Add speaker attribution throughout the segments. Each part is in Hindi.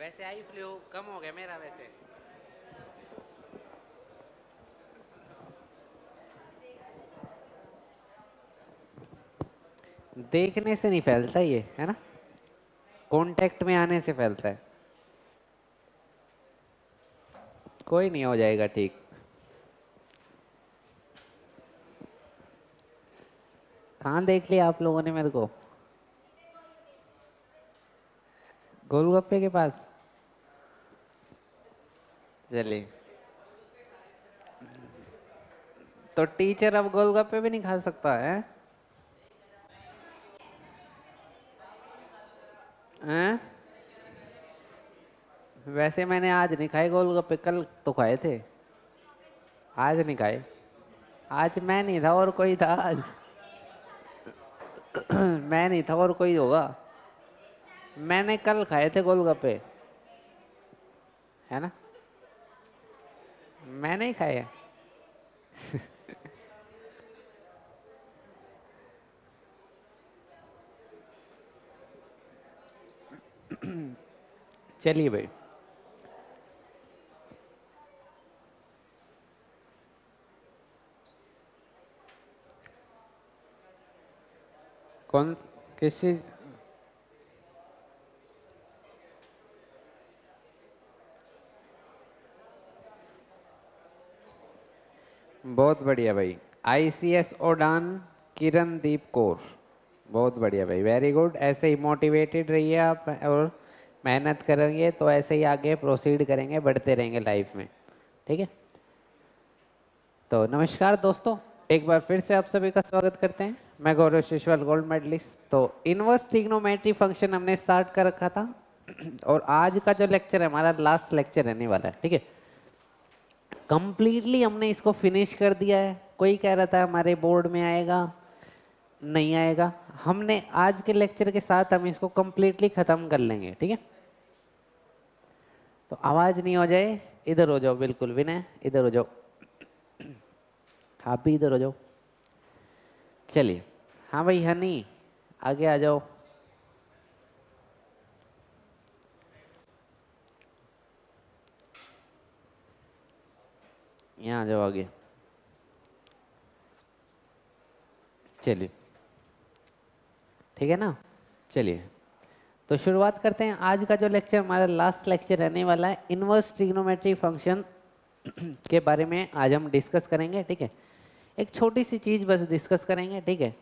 Speaker 1: वैसे आई फ्लू कम हो गया मेरा वैसे। देखने से नहीं फैलता ये, है ना, कांटेक्ट में आने से फैलता है। कोई नहीं, हो जाएगा ठीक। कहाँ देख लिया आप लोगों ने मेरे को? गोलगप्पे के पास? चलिए, तो टीचर अब गोलगप्पे भी नहीं खा सकता है? हैं? वैसे मैंने आज नहीं खाए गोलगप्पे, कल तो खाए थे। आज नहीं खाए। आज मैं नहीं था और कोई था आज। मैं नहीं था और कोई होगा। मैंने कल खाए थे गोलगप्पे, है ना। मैंने ही खाए हैं। चलिए भाई, कौन, किस चीज? बहुत बढ़िया भाई। आईसीएस उड़ान, किरणदीप कौर। बहुत बढ़िया भाई, वेरी गुड। ऐसे ही मोटिवेटेड रहिए आप और मेहनत करेंगे तो ऐसे ही आगे प्रोसीड करेंगे, बढ़ते रहेंगे लाइफ में। ठीक है। तो नमस्कार दोस्तों, एक बार फिर से आप सभी का स्वागत करते हैं। मैं गौरव शिशवाल, गोल्ड मेडलिस्ट। तो इनवर्स ट्रिग्नोमेट्री फंक्शन हमने स्टार्ट कर रखा था और आज का जो लेक्चर है हमारा लास्ट लेक्चर रहने वाला है। ठीक है, कंप्लीटली हमने इसको फिनिश कर दिया है। कोई कह रहा था हमारे बोर्ड में आएगा, नहीं आएगा। हमने आज के लेक्चर के साथ हम इसको कंप्लीटली खत्म कर लेंगे। ठीक है, तो आवाज नहीं हो जाए, इधर हो जाओ, बिल्कुल विनय इधर हो जाओ, आप भी इधर हो जाओ। चलिए, हाँ भाई हनी, आगे आ जाओ। यहाँ आ जाओ आगे। चलिए, ठीक है ना। चलिए, तो शुरुआत करते हैं। आज का जो लेक्चर हमारा लास्ट लेक्चर रहने वाला है, इनवर्स ट्रिग्नोमेट्री फंक्शन के बारे में आज हम डिस्कस करेंगे। ठीक है, एक छोटी सी चीज़ बस डिस्कस करेंगे। ठीक है,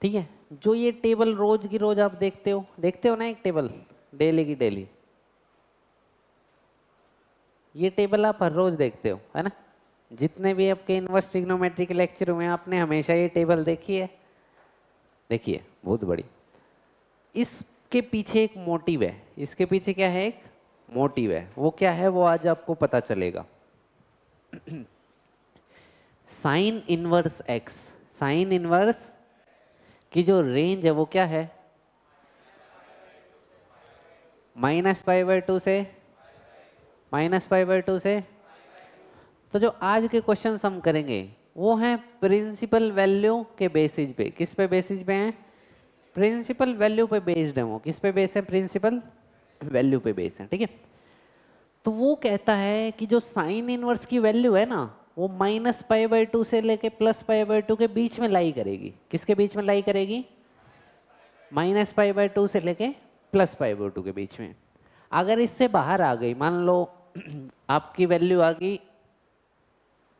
Speaker 1: ठीक है। जो ये टेबल रोज की रोज आप देखते हो ना, एक टेबल डेली की डेली, ये टेबल आप हर रोज देखते हो, है ना। जितने भी आपके इनवर्स ट्रिग्नोमेट्री के लेक्चर हुए हैं, आपने हमेशा ये टेबल देखी है। देखिए, बहुत बड़ी। इसके पीछे एक मोटिव है। इसके पीछे क्या है? एक मोटिव है। वो क्या है, वो आज आपको पता चलेगा। Sine inverse x, sine inverse की जो रेंज है वो क्या है? -π/2 से -π/2 से। तो जो आज के क्वेश्चन हम करेंगे वो हैं प्रिंसिपल वैल्यू के बेसिस पे। किस पे बेसिस पे हैं? प्रिंसिपल वैल्यू पे बेस्ड है वो। किस पे बेस है? प्रिंसिपल वैल्यू पे बेस है। ठीक है, तो वो कहता है कि जो साइन इनवर्स की वैल्यू है ना, वो -π/2 से लेके +π/2 के बीच में लाई करेगी। किसके बीच में लाई करेगी? -π/2 से लेके +π/2 के बीच में। अगर इससे बाहर आ गई, मान लो आपकी वैल्यू आ गई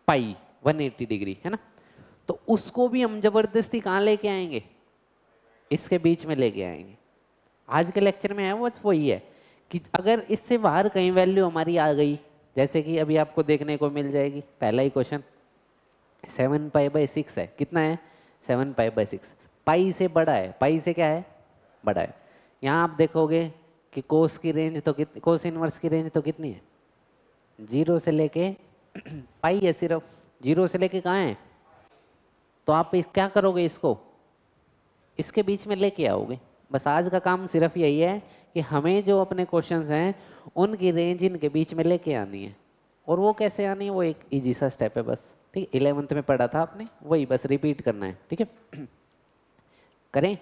Speaker 1: पाई 180 डिग्री, है ना, तो उसको भी हम जबरदस्ती कहाँ लेके आएंगे? इसके बीच में लेके आएंगे। आज के लेक्चर में है वो वही है कि अगर इससे बाहर कहीं वैल्यू हमारी आ गई, जैसे कि अभी आपको देखने को मिल जाएगी। पहला ही क्वेश्चन 7π/6 है। कितना है? 7π/6। पाई से बड़ा है। पाई से क्या है? बड़ा है। यहाँ आप देखोगे कि कोस की रेंज तो कितनी, कोस इनवर्स की रेंज तो कितनी है? 0 से लेके पाई है सिर्फ। 0 से लेके कहाँ है? तो आप क्या करोगे? इसको इसके बीच में लेके आओगे। बस आज का काम सिर्फ यही है कि हमें जो अपने क्वेश्चंस हैं उनकी रेंज इनके बीच में लेके आनी है। और वो कैसे आनी है? वो एक इजी सा स्टेप है बस। ठीक है, 11th में पढ़ा था आपने, वही बस रिपीट करना है। ठीक है, करें,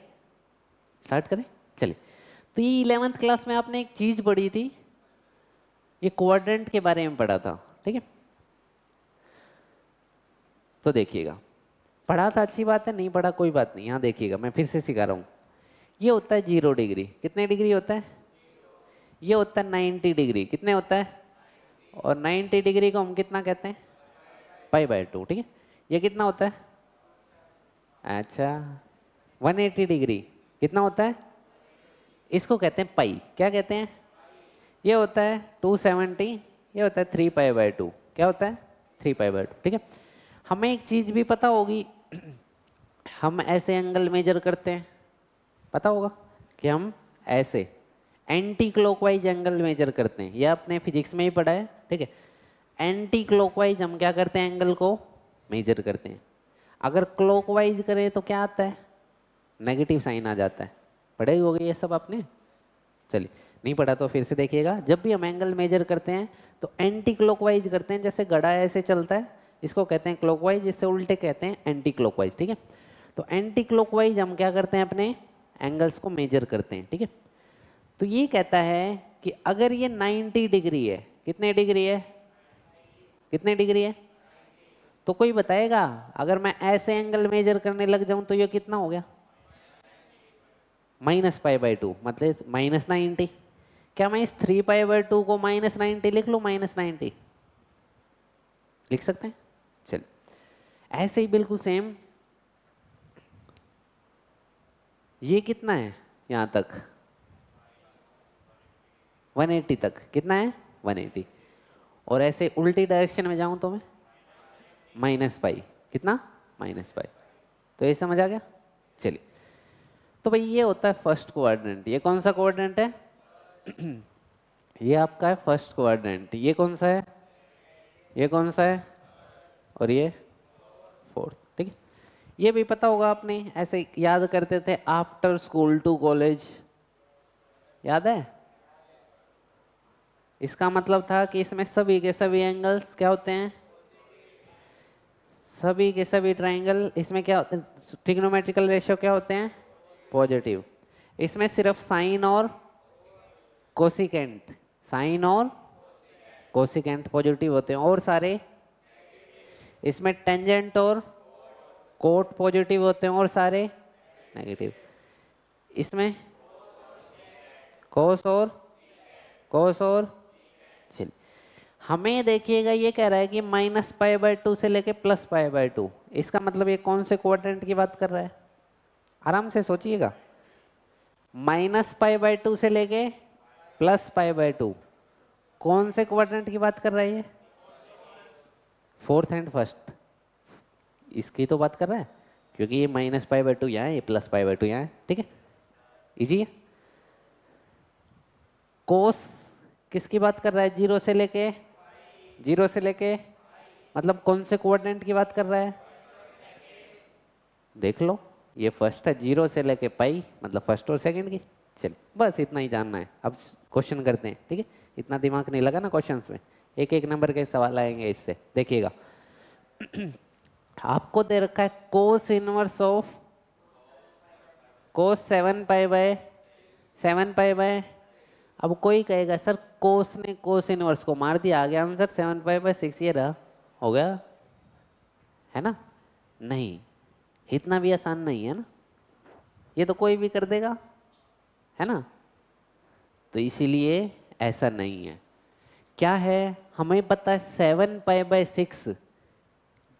Speaker 1: स्टार्ट करें। चलिए, तो ये 11th क्लास में आपने एक चीज पढ़ी थी, ये क्वाड्रेंट के बारे में पढ़ा था, ठीक है। तो देखिएगा, पढ़ा था अच्छी बात है, नहीं पढ़ा कोई बात नहीं, यहाँ देखिएगा मैं फिर से सिखा रहा हूँ। ये होता है 0 डिग्री, कितने डिग्री होता है? ये होता है 90 डिग्री, कितने होता है? और 90 डिग्री को हम कितना कहते हैं? π/2, ठीक है। ये कितना होता है? अच्छा, 180 डिग्री कितना होता है? इसको कहते हैं पाई, क्या कहते हैं? ये होता है 270, ये होता है 3π/2, क्या होता है? 3π/2, ठीक है। हमें एक चीज भी पता होगी, हम ऐसे एंगल मेजर करते हैं, पता होगा कि हम ऐसे एंटी क्लॉकवाइज एंगल मेजर करते हैं, ये आपने फिजिक्स में ही पढ़ा है, ठीक है। एंटी क्लॉकवाइज हम क्या करते हैं? एंगल को मेजर करते हैं। अगर क्लॉकवाइज करें तो क्या आता है? नेगेटिव साइन आ जाता है। पढ़े ही होगी ये सब आपने, चलिए नहीं पढ़ा तो फिर से देखिएगा। जब भी हम एंगल मेजर करते हैं तो एंटी क्लॉकवाइज करते हैं, जैसे घड़ा ऐसे चलता है इसको कहते हैं क्लॉकवाइज, इससे उल्टे कहते हैं एंटी क्लॉकवाइज, ठीक है। तो एंटी क्लॉकवाइज हम क्या करते हैं? अपने एंगल्स को मेजर करते हैं, ठीक है। तो ये कहता है कि अगर ये 90 डिग्री है, कितने डिग्री है? कितने डिग्री है? तो कोई बताएगा अगर मैं ऐसे एंगल मेजर करने लग जाऊं तो ये कितना हो गया? -π/2, मतलब -90। क्या मैं इस 3π/2 को -90 लिख लूं? -90 लिख सकते हैं, चलिए। ऐसे ही बिल्कुल सेम, ये कितना है यहां तक? 180 तक, कितना है? 180। और ऐसे उल्टी डायरेक्शन में जाऊं तो मैं -π, कितना? -π। तो ये समझ आ गया, चलिए। तो भाई ये होता है फर्स्ट क्वाड्रेंट। ये कौन सा क्वाड्रेंट है? ये आपका है फर्स्ट क्वाड्रेंट। ये कौन सा है? ये कौन सा है? और ये फोर्थ, ठीक है। ये भी पता होगा आपने, ऐसे याद करते थे आफ्टर स्कूल टू कॉलेज, याद है? इसका मतलब था कि इसमें सभी के सभी एंगल्स क्या होते हैं? सभी के सभी ट्राइंगल, इसमें क्या होते हैं? ट्रिग्नोमेट्रिकल रेशियो क्या होते हैं? पॉजिटिव। इसमें सिर्फ साइन और कोसिकेंट, साइन और कोसिकेंट पॉजिटिव होते हैं, और सारे इसमें टेंजेंट और कोट पॉजिटिव होते हैं, और सारे नेगेटिव। इसमें कोस और चलिए, हमें देखिएगा ये कह रहा है कि -π/2 से लेके +π/2। इसका मतलब ये कौन से क्वाड्रेंट की बात कर रहा है? आराम से सोचिएगा, -π/2 से लेके +π/2 कौन से क्वाड्रेंट की बात कर रहा है ये? फोर्थ एंड फर्स्ट, इसकी तो बात कर रहा है, क्योंकि ये -π/2 यहाँ है, ये +π/2 यहाँ है, ठीक है। इजी है। कोस किसकी बात कर रहा है? 0 से लेके मतलब कौन से क्वाड्रेंट की बात कर रहा है? देख लो, ये फर्स्ट है, 0 से लेके पाई मतलब फर्स्ट और सेकंड की। चलिए बस इतना ही जानना है। अब क्वेश्चन करते हैं, ठीक है। इतना दिमाग नहीं लगा ना क्वेश्चंस में, एक एक नंबर के सवाल आएंगे इससे, देखिएगा। आपको दे रखा है कोस इनवर्स ऑफ कोस 7π/7π। अब कोई कहेगा सर कोस ने कोस इनवर्स को मार दिया, आ गया आंसर 7π/6, ये रहा, हो गया, है ना? नहीं, इतना भी आसान नहीं है ना, ये तो कोई भी कर देगा, है ना? तो इसीलिए ऐसा नहीं है। क्या है? हमें पता है 7π/6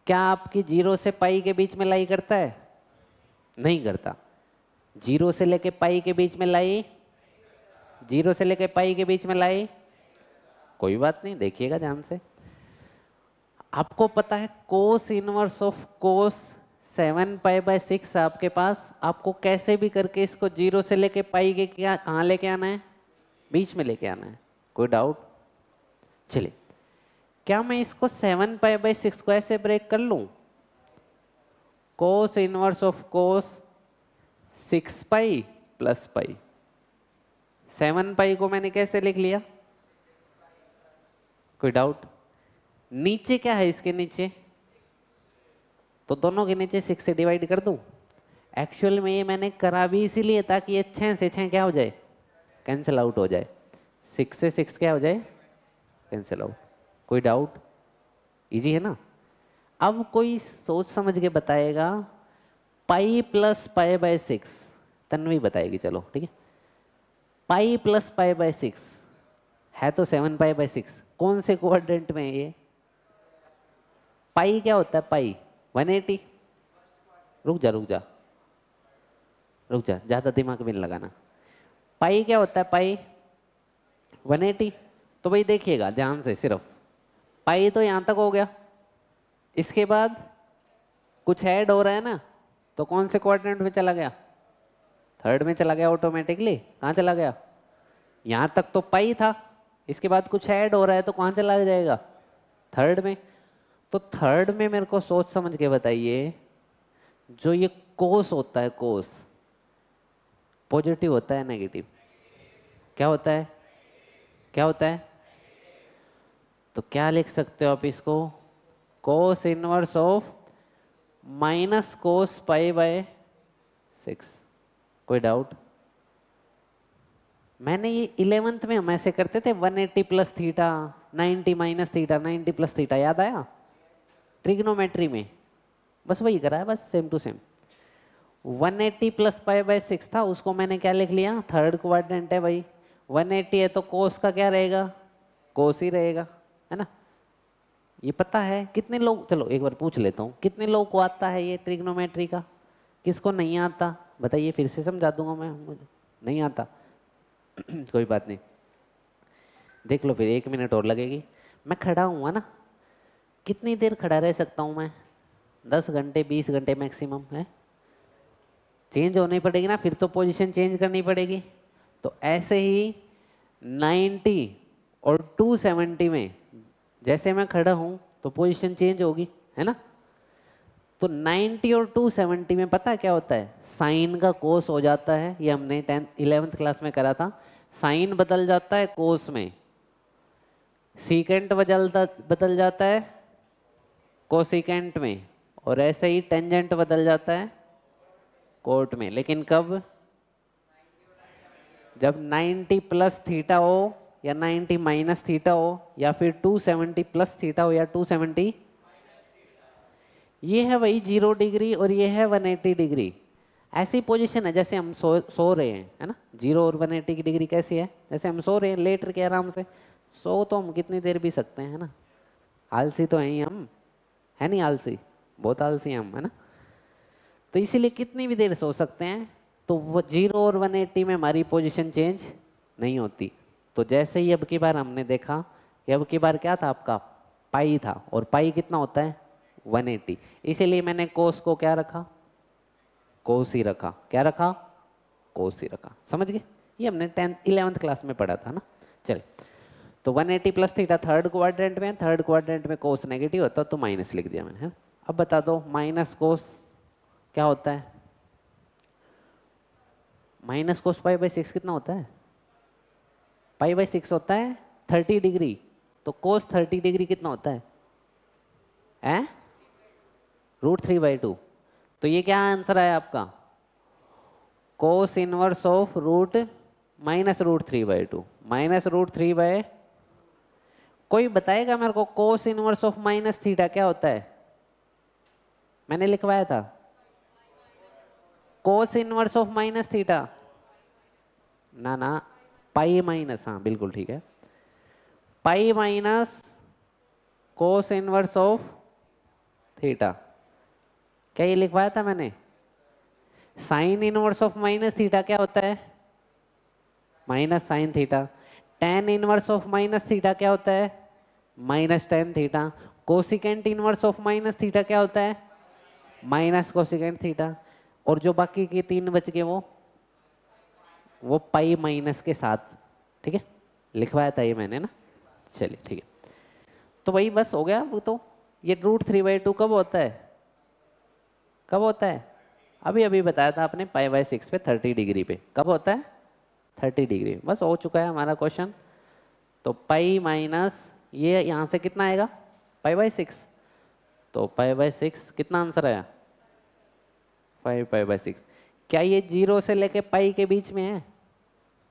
Speaker 1: क्या आपकी 0 से पाई के बीच में लाई करता है? नहीं करता। 0 से लेके पाई के बीच में लाई, 0 से लेके पाई के बीच में लाई, कोई बात नहीं, देखिएगा ध्यान से। आपको पता है कोस इनवर्स ऑफ कोस 7π/6 आपके पास, आपको कैसे भी करके इसको 0 से लेके पाई के क्या कहाँ लेके आना है? बीच में लेके आना है। कोई डाउट? चलिए, क्या मैं इसको 7π/6 को ऐसे ब्रेक कर लूं? कोस इनवर्स ऑफ कोस 6π + π। 7π को मैंने कैसे लिख लिया? कोई डाउट? नीचे क्या है इसके नीचे? तो दोनों के नीचे 6 से डिवाइड कर दूं। एक्चुअल में ये मैंने करा भी इसीलिए ताकि ये 6 से 6 क्या हो जाए? कैंसिल आउट हो जाए, 6 से 6 क्या हो जाए, कैंसिल आउट। कोई डाउट? इजी है ना। अब कोई सोच समझ के बताएगा, pi plus pi by 6, Tanvi बताएगी, चलो ठीक है। पाई प्लस पाई बाय 6 है तो 7 पाई बाय 6, कौन से क्वाड्रेंट में है ये? पाई क्या होता है? पाई 180। रुक जा रुक जा रुक जा, ज़्यादा दिमाग भी नहीं लगाना। पाई क्या होता है? पाई 180। तो भाई देखिएगा ध्यान से, सिर्फ पाई तो यहाँ तक हो गया, इसके बाद कुछ ऐड हो रहा है ना, तो कौन से क्वाड्रेंट में चला गया? थर्ड में चला गया ऑटोमेटिकली। कहाँ चला गया? यहाँ तक तो पाई था, इसके बाद कुछ ऐड हो रहा है तो कहाँ चला जाएगा? थर्ड में। तो थर्ड में मेरे को सोच समझ के बताइए, जो ये कोस होता है, कोस पॉजिटिव होता है नेगेटिव? क्या होता है? क्या होता है? तो क्या लिख सकते हो आप इसको? कोस inverse of minus cos pi by 6। कोई डाउट? मैंने ये 11th में हम ऐसे करते थे, 180 plus theta, 90 minus theta, 90 plus theta, याद आया? ट्रिग्नोमेट्री में बस वही करा है, बस same to same. 180 plus pi by 6 था, उसको मैंने क्या लिख लिया? थर्ड क्वाड्रेंट है भाई। 180 है तो कोस का क्या रहेगा? कोस ही रहेगा, है ना। ये पता है कितने लोग, चलो एक बार पूछ लेता हूँ, कितने लोग को आता है ये ट्रिग्नोमेट्री का? किसको नहीं आता बताइए, फिर से समझा दूंगा मैं। मुझे नहीं आता कोई बात नहीं, देख लो फिर, 1 मिनट और लगेगी। मैं खड़ा हुआ ना, कितनी देर खड़ा रह सकता हूँ मैं? 10 घंटे 20 घंटे मैक्सिमम है। चेंज होनी पड़ेगी ना, फिर तो पोजीशन चेंज करनी पड़ेगी। तो ऐसे ही 90 और 270 में जैसे मैं खड़ा हूँ तो पोजीशन चेंज होगी, है ना। तो 90 और 270 में पता है क्या होता है? साइन का कोस हो जाता है, ये हमने 11th क्लास में करा था। साइन बदल जाता है कोस में, सीकेंट बदल जाता है कोसिकेंट में, और ऐसे ही टेंजेंट बदल जाता है कोट में। लेकिन कब? जब 90 प्लस थीटा हो या 90 माइनस थीटा हो, या फिर 270 प्लस थीटा हो या 270। ये है वही 0 डिग्री और ये है 180 डिग्री। ऐसी पोजीशन है जैसे हम सो रहे हैं, है ना। 0 और 180 की डिग्री कैसी है? जैसे हम सो रहे हैं लेट के आराम से। सो तो हम कितनी देर भी सकते हैं, है ना। आलसी तो हैं ही हम, है नहीं आलसी? बहुत आलसी हैं हम, है ना। तो इसीलिए कितनी भी देर सो सकते हैं। तो वो 0 और 180 में हमारी पोजीशन चेंज नहीं होती। तो जैसे ही अब की बार हमने देखा कि अब की बार क्या था आपका? पाई था, और पाई कितना होता है? 180। इसीलिए मैंने कोस को क्या रखा? कोस ही रखा। क्या रखा? कोस ही रखा। समझ गए? ये हमने 11th क्लास में पढ़ा था ना। चलिए, तो 180 प्लस थीटा थर्ड क्वाड्रेंट में, थर्ड क्वाड्रेंट में कोस नेगेटिव होता तो माइनस लिख दिया मैंने, है। अब बता दो माइनस कोस क्या होता है? माइनस कोस पाई बाई 6 कितना होता है? पाई बाई 6 होता है 30 डिग्री। तो कोस 30 डिग्री कितना होता है? √3/2। तो ये क्या आंसर है आपका? Cos inverse of root minus √3/2, minus √3/। कोई बताएगा मेरे को cos inverse of minus theta क्या होता है? मैंने लिखवाया था cos inverse of minus theta. ना ना, पाई माइनस, हाँ बिल्कुल ठीक है, pi minus cos inverse of theta. क्या ये लिखवाया था मैंने? Sine inverse of minus theta क्या होता है? Minus sine theta. Tan inverse of minus theta क्या होता है? Minus tan theta. Cosecant inverse of minus theta क्या होता है? Minus cosecant theta. और जो बाकी के 3 बच गए वो पाई माइनस के साथ, ठीक है, लिखवाया था ये मैंने ना। चलिए ठीक है, तो वही बस हो गया। वो तो ये √3/2 कब होता है? कब होता है? अभी अभी बताया था आपने, पाई बाई 6 पे 30 डिग्री पे। कब होता है? 30 डिग्री। बस हो चुका है हमारा क्वेश्चन। तो पाई माइनस ये यहाँ से कितना आएगा? Pi by 6। तो पाई बाई 6 कितना आंसर आया? 5 पाई बाई 6। क्या ये 0 से लेके पाई के बीच में है?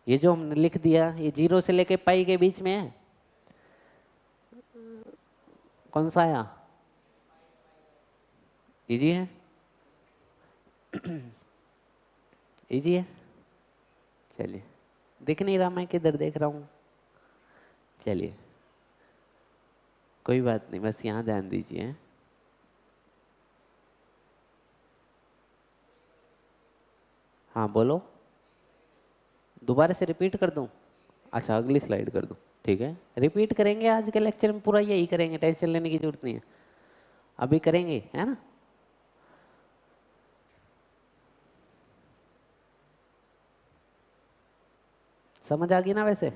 Speaker 1: ये जो हमने लिख दिया ये 0 से लेके पाई के बीच में है। कौन सा आया? इजी है? इजी है? चलिए, दिख नहीं रहा मैं किधर देख रहा हूँ। चलिए कोई बात नहीं, बस यहाँ ध्यान दीजिए। हाँ बोलो, दोबारा से रिपीट कर दूँ? अच्छा अगली स्लाइड कर दूँ, ठीक है। रिपीट करेंगे आज के लेक्चर में, पूरा यही करेंगे, टेंशन लेने की जरूरत नहीं है, अभी करेंगे, है ना। समझ आ गई ना? वैसे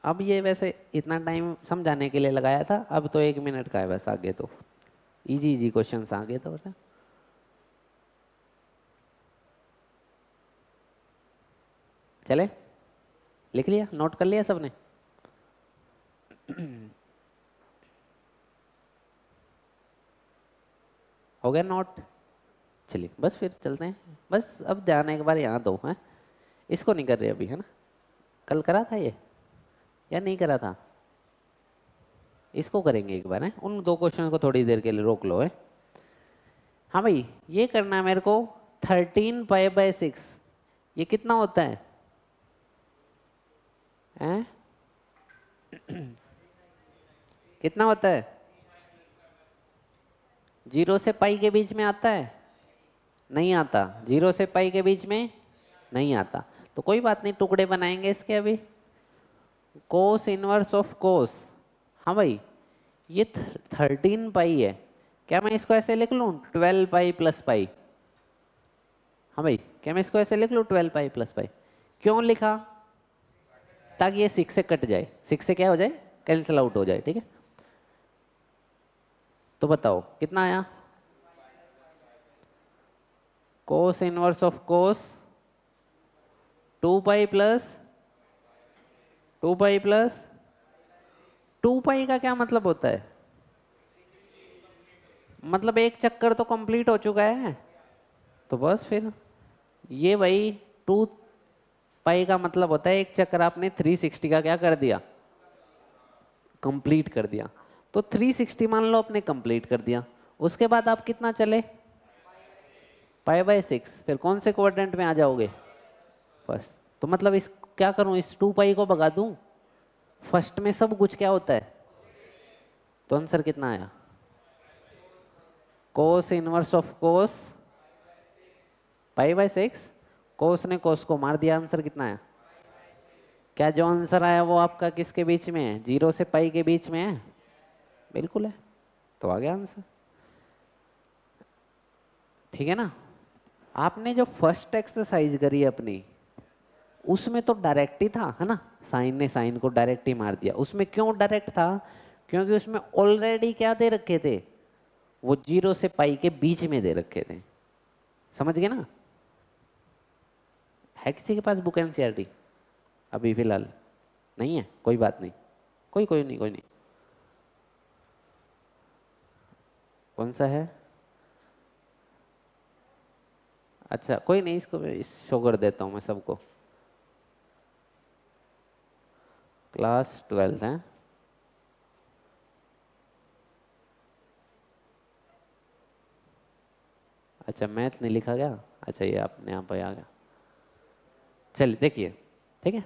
Speaker 1: अब ये वैसे इतना टाइम समझाने के लिए लगाया था, अब तो 1 मिनट का है बस, आगे तो इजी इजी क्वेश्चंस आगे तो है। चले, लिख लिया, नोट कर लिया सबने? हो गया नोट? चलिए बस फिर चलते हैं। बस अब ध्यान एक बार यहाँ दो, है इसको नहीं कर रहे अभी, है ना। कल करा था ये या नहीं करा था? इसको करेंगे एक बार, है। उन 2 क्वेश्चन को थोड़ी देर के लिए रोक लो, है। हाँ भाई, ये करना है मेरे को। 13π/6 ये कितना होता है? हैं? कितना होता है? 0 से पाई के बीच में आता है? नहीं आता। 0 से पाई के बीच में नहीं आता, तो कोई बात नहीं, टुकड़े बनाएंगे इसके अभी। कोस इनवर्स ऑफ कोस, हाँ भाई ये 13π है, क्या मैं इसको ऐसे लिख लूँ 12π+π? हाँ भाई, क्या मैं इसको ऐसे लिख लूँ 12π+π? क्यों लिखा? ताकि ये 6 से कट जाए, 6 से क्या हो जाए, कैंसिल आउट हो जाए, ठीक है। तो बताओ कितना आया? Cos inverse of cos 2π plus 2π plus 2π का क्या मतलब होता है? मतलब एक चक्कर तो कंप्लीट हो चुका है, तो बस फिर ये भाई 2π का मतलब होता है एक चक्कर आपने 360 का क्या कर दिया, कंप्लीट कर दिया। तो 360 मान लो आपने कंप्लीट कर दिया, उसके बाद आप कितना चले, π/6, फिर कौन से क्वाड्रेंट में आ जाओगे, फर्स्ट। तो मतलब इस क्या करूं, इस 2π को भगा दूं, फर्स्ट में सब कुछ क्या होता है, तो आंसर कितना आया, कोस इनवर्स ऑफ कोस π/6। कोस ने कोस को मार दिया, आंसर कितना आया? क्या जो आंसर आया वो आपका किसके बीच में है, 0 से पाई के बीच में है? बिल्कुल है, तो आ गया आंसर, ठीक है ना। आपने जो फर्स्ट एक्सरसाइज करी अपनी, उसमें तो डायरेक्ट ही था, है ना, साइन ने साइन को डायरेक्ट ही मार दिया। उसमें क्यों डायरेक्ट था? क्योंकि उसमें ऑलरेडी क्या दे रखे थे, वो 0 से पाई के बीच में दे रखे थे, समझ गए ना। है किसी के पास बुक एनसीईआरटी? अभी फिलहाल नहीं है, कोई बात नहीं, कोई नहीं। कौन सा है? अच्छा कोई नहीं, इसको शो कर देता हूँ मैं सबको। क्लास 12 है, अच्छा मैथ नहीं लिखा गया, अच्छा ये अपने यहाँ पे आ गया। चलिए देखिए, ठीक है,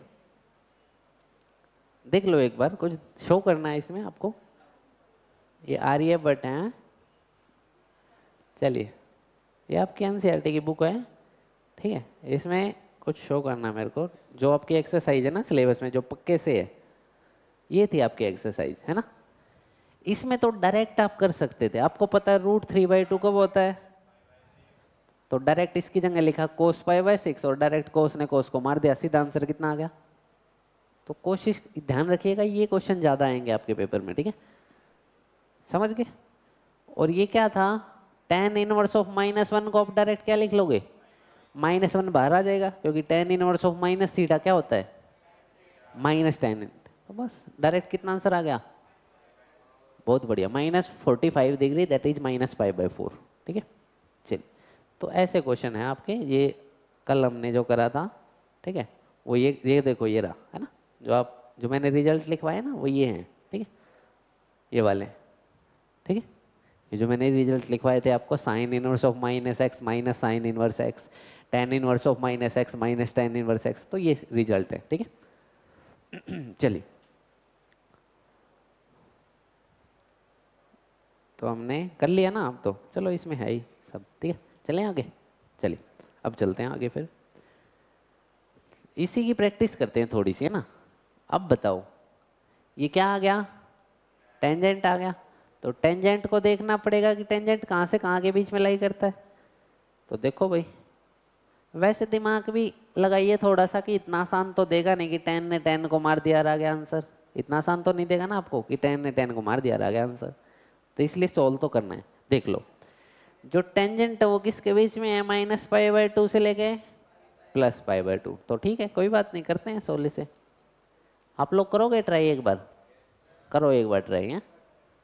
Speaker 1: देख लो एक बार, कुछ शो करना है इसमें आपको। ये आर्यभट्ट है, चलिए ये आपकी एनसीईआरटी की बुक है, ठीक है। इसमें कुछ शो करना है मेरे को, जो आपकी एक्सरसाइज है ना सिलेबस में, जो पक्के से है, ये थी आपकी एक्सरसाइज, है ना। इसमें तो डायरेक्ट आप कर सकते थे, आपको पता है √3/2 कब होता है, तो डायरेक्ट इसकी जगह लिखा कोस π/6 और डायरेक्ट कोस ने कोस को मार दिया, सीधा आंसर कितना आ गया। तो कोशिश ध्यान रखिएगा, ये क्वेश्चन ज़्यादा आएंगे आपके पेपर में, ठीक है, समझ गए। और ये क्या था, tan इनवर्स ऑफ -1 को आप डायरेक्ट क्या लिख लोगे, -1 बाहर आ जाएगा, क्योंकि tan इनवर्स ऑफ -θ क्या होता है, -tan। तो बस डायरेक्ट कितना आंसर आ गया, बहुत बढ़िया, -45 डिग्री, दैट इज -π/4, ठीक है। चलिए, तो ऐसे क्वेश्चन है आपके, ये कल हमने जो करा था, ठीक है, वो ये देखो ये रहा है ना, जो मैंने रिजल्ट लिखवाया ना वो ये हैं, ठीक है, ये वाले, ठीक है। ये जो मैंने रिजल्ट लिखवाए थे आपको, sign inverse of minus x minus sine inverse x, ten inverse of minus x minus tan inverse x, तो ये रिजल्ट है, ठीक है। चलिए, तो हमने कर लिया ना, अब तो चलो इसमें है ही सब, ठीक है। चलें आगे, चलिए अब चलते हैं आगे, फिर इसी की प्रैक्टिस करते हैं थोड़ी सी, है ना। अब बताओ ये क्या आ गया, टेंजेंट आ गया। तो टेंजेंट को देखना पड़ेगा कि टेंजेंट कहाँ से कहाँ के बीच में लाई करता है। तो देखो भाई, वैसे दिमाग भी लगाइए थोड़ा सा कि इतना आसान तो देगा नहीं कि 10 ने 10 को मार दिया, आ गया आंसर। इतना आसान तो नहीं देगा ना आपको कि 10 ने 10 को मार दिया, आ गया आंसर। तो इसलिए सोल्व तो करना है। देख लो, जो टेंजेंट है वो किसके बीच में है, -π/2 से लेके +π/2। तो ठीक है, कोई बात नहीं, करते हैं सोल्व से। आप लोग करोगे ट्राई एक बार, करो एक बार ट्राई है,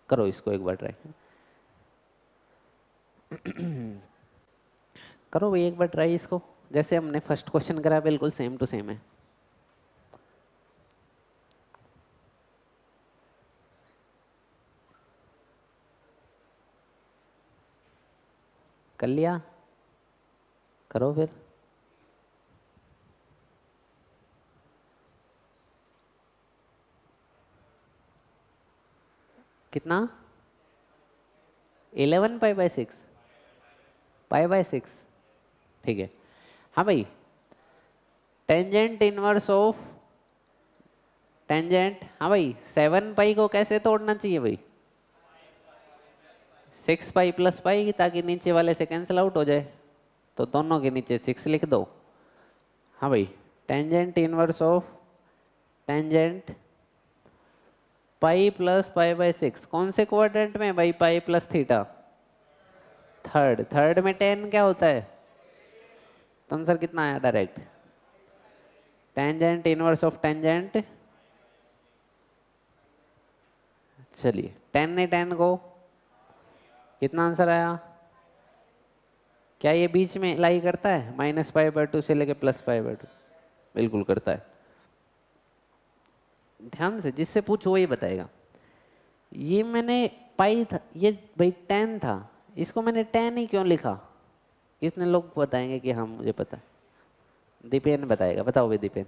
Speaker 1: करो इसको एक बार ट्राई करो भाई एक बार ट्राई इसको, जैसे हमने फर्स्ट क्वेश्चन करा बिल्कुल सेम टू सेम है। कर लिया, करो फिर। कितना, 11π/6, π/6, ठीक है। हाँ भाई, टेंजेंट इनवर्स ऑफ टेंजेंट, हाँ भाई 7π को कैसे तोड़ना चाहिए भाई, 6π+π, ताकि नीचे वाले से कैंसिल आउट हो जाए। तो दोनों के नीचे 6 लिख दो। हाँ भाई, टेंजेंट इनवर्स ऑफ टेंजेंट π+π/6 कौन से क्वाड्रेंट में भाई, pi plus theta, third. Third में 10 क्या होता है, तो आंसर कितना आया direct, tangent inverse of tangent. चलिए 10 ने 10 को, कितना आंसर आया, क्या ये बीच में लाई करता है, -π/2 से लेके +π/2, बिल्कुल करता है। ध्यान से, जिससे पूछो वही बताएगा। ये मैंने पाई था, ये भाई 10 था, इसको मैंने 10 ही क्यों लिखा, कितने लोग बताएंगे कि हाँ मुझे पता है। दीपेन बताएगा, बताओ भाई दीपेन।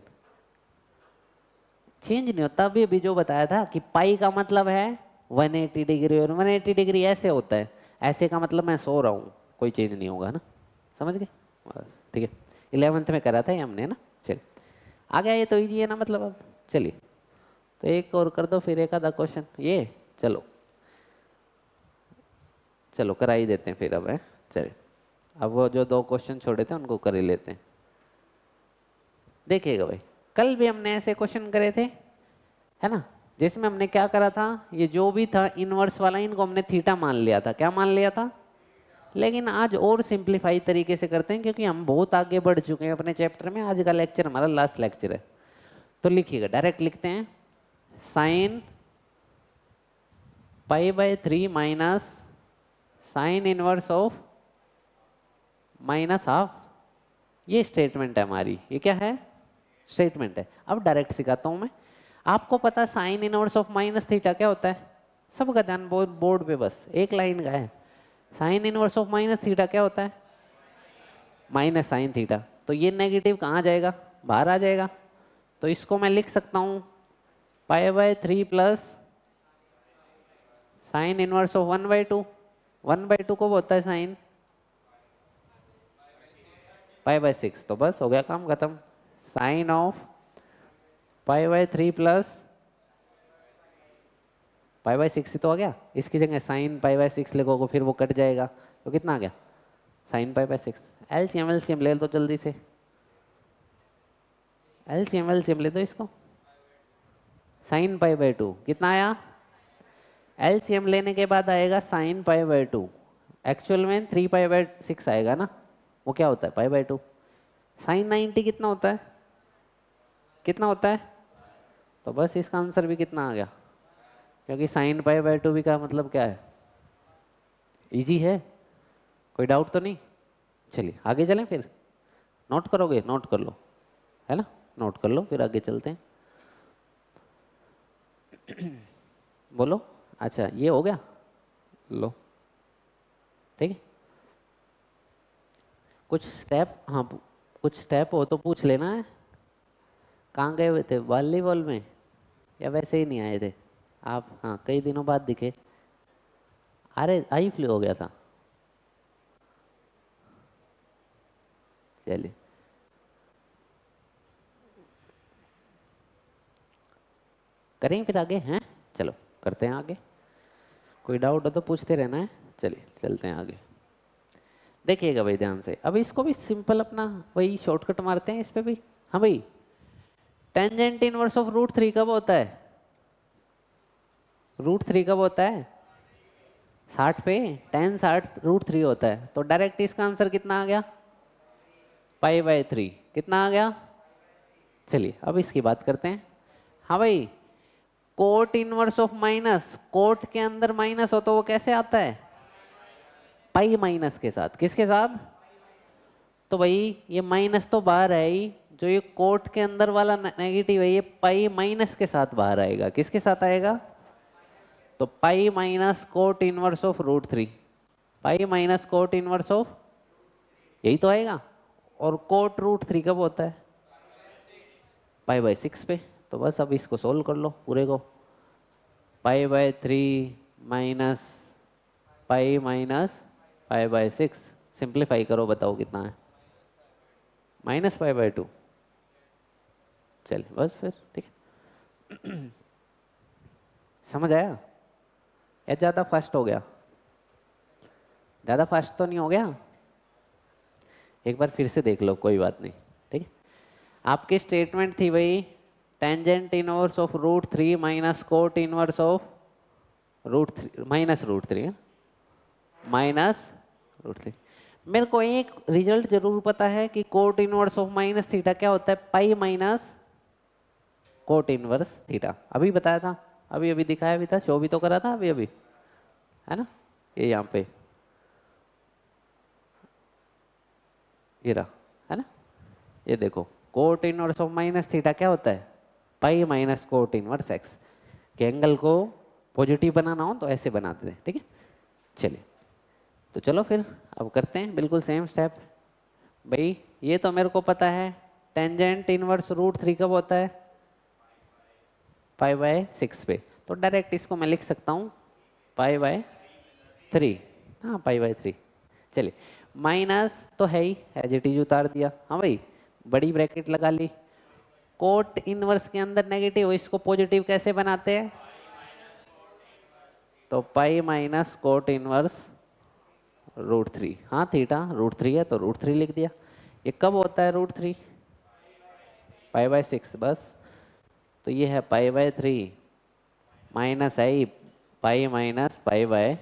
Speaker 1: चेंज नहीं होता, अभी जो बताया था कि पाई का मतलब है 180 डिग्री, और 180 डिग्री ऐसे होता है, ऐसे का मतलब मैं सो रहा हूँ, कोई चेंज नहीं होगा ना, समझ गए बस, ठीक है। 11th में करा था ये हमने ना। चलिए आ गया, ये तो ईजी है ना मतलब। अब चलिए, तो एक और कर दो फिर, एक आधा क्वेश्चन ये, चलो चलो करा ही देते हैं फिर अब, है। चलिए अब वो जो 2 क्वेश्चन छोड़े थे उनको कर ही लेते हैं। देखिएगा भाई, कल भी हमने ऐसे क्वेश्चन करे थे, है ना, जिसमें हमने क्या करा था, ये जो भी था इनवर्स वाला, इनको हमने थीटा मान लिया था। क्या मान लिया था, लेकिन आज और सिंप्लीफाई तरीके से करते हैं, क्योंकि हम बहुत आगे बढ़ चुके हैं अपने चैप्टर में। आज का लेक्चर हमारा लास्ट लेक्चर है। तो लिखिएगा, डायरेक्ट लिखते हैं, sine π/3 minus sine inverse of -½ ये स्टेटमेंट है हमारी। ये क्या है, स्टेटमेंट है। अब डायरेक्ट सिखाता हूं मैं। आपको पता है साइन इनवर्स ऑफ -θ क्या होता है, सबका ध्यान बोर्ड पे, बस एक लाइन का है। साइन इनवर्स ऑफ -θ क्या होता है, माइनस साइन थीटा। तो ये नेगेटिव कहाँ जाएगा, बाहर आ जाएगा। तो इसको मैं लिख सकता हूँ π/3 प्लस साइन इनवर्स ऑफ 1/2। 1/2 को होता है साइन π/6। तो बस हो गया काम खत्म। साइन ऑफ π/3 प्लस π/6 ही तो आ गया। इसकी जगह साइन π/6 लिखोगे फिर वो कट जाएगा, तो कितना आ गया, साइन π/6। एलसीएम ले लो जल्दी से, एलसीएम ले दो इसको। साइन π/2 कितना आया, एलसीएम लेने के बाद आएगा साइन π/2। एक्चुअल में 3π/6 आएगा ना, वो क्या होता है π/2। साइन 90 कितना होता है, कितना होता है, तो बस इसका आंसर भी कितना आ गया, क्योंकि साइन π/2 भी का मतलब क्या है, इजी है, कोई डाउट तो नहीं। चलिए आगे चलें फिर, नोट करोगे, नोट कर लो, है ना। नोट कर लो, फिर आगे चलते हैं। बोलो। अच्छा ये हो गया, लो ठीक है। कुछ स्टेप, हाँ कुछ स्टेप हो तो पूछ लेना है। कहाँ गए हुए थे, वॉलीबॉल में या वैसे ही नहीं आए थे आप? हाँ कई दिनों बाद दिखे। अरे आई फ्लू हो गया था। चलिए करें फिर आगे हैं, चलो करते हैं आगे। कोई डाउट हो तो पूछते रहना है। चलिए चलते हैं आगे। देखिएगा भाई ध्यान से, अब इसको भी सिंपल अपना वही शॉर्टकट मारते हैं इस पे भी। हाँ भाई, tangent inverse of root three कब होता है? रूट थ्री कब होता है? 60 पे टेन 60 √3 होता है। तो डायरेक्ट इसका आंसर कितना आ गया? π/3। कितना आ गया? चलिए अब इसकी बात करते हैं। हाँ भाई, cot inverse of minus, cot के अंदर माइनस हो तो वो कैसे आता है? पाई माइनस के साथ। किसके साथ? तो भाई ये माइनस तो बाहर है ही, जो ये कोट के अंदर वाला नेगेटिव है ये पाई माइनस के साथ बाहर आएगा। किसके साथ आएगा? तो pi minus cot inverse of √3। Pi minus cot inverse of, यही तो आएगा। और कोट √3 कब होता है? π/6 पे। तो बस अब इसको सोल्व कर लो पूरे को। π/3 माइनस π/6 सिंप्लीफाई करो, बताओ कितना है? -π/2। चलिए बस फिर ठीक है। समझ आया या ज़्यादा फास्ट हो गया? ज़्यादा फास्ट तो नहीं हो गया? एक बार फिर से देख लो, कोई बात नहीं ठीक है। आपकी स्टेटमेंट थी भाई, tangent inverse of √3 minus cot inverse of √3 minus √3 minus √3। मेरे को एक रिजल्ट जरूर पता है कि coat inverse of minus theta क्या होता है? Pi minus cot inverse theta. अभी बताया था, अभी अभी दिखाया भी था, शो भी तो करा था अभी अभी, है ना? ये यहाँ पे ये रहा, है ना? ये देखो, coat inverse of minus theta क्या होता है? Pi minus cot inverse x. के एंगल को पॉजिटिव बनाना हो तो ऐसे बनाते थे, ठीक है। चलिए तो चलो फिर अब करते हैं बिल्कुल सेम स्टेप। भाई ये तो मेरे को पता है, टेंजेंट इनवर्स √3 कब होता है? π/6 पे। तो डायरेक्ट इसको मैं लिख सकता हूँ π/3। हाँ π/3। चलिए माइनस तो है ही, एज इट इज उतार दिया। हाँ भाई, बड़ी ब्रैकेट लगा ली। कोट इनवर्स के अंदर नेगेटिव, इसको पॉजिटिव कैसे बनाते हैं? तो पाई माइनस कोट इनवर्स √3। हाँ थीटा √3 है तो √3 लिख दिया। ये कब होता है √3? π/6 बस। तो ये है π/3 माइनस आई पाई माइनस π/,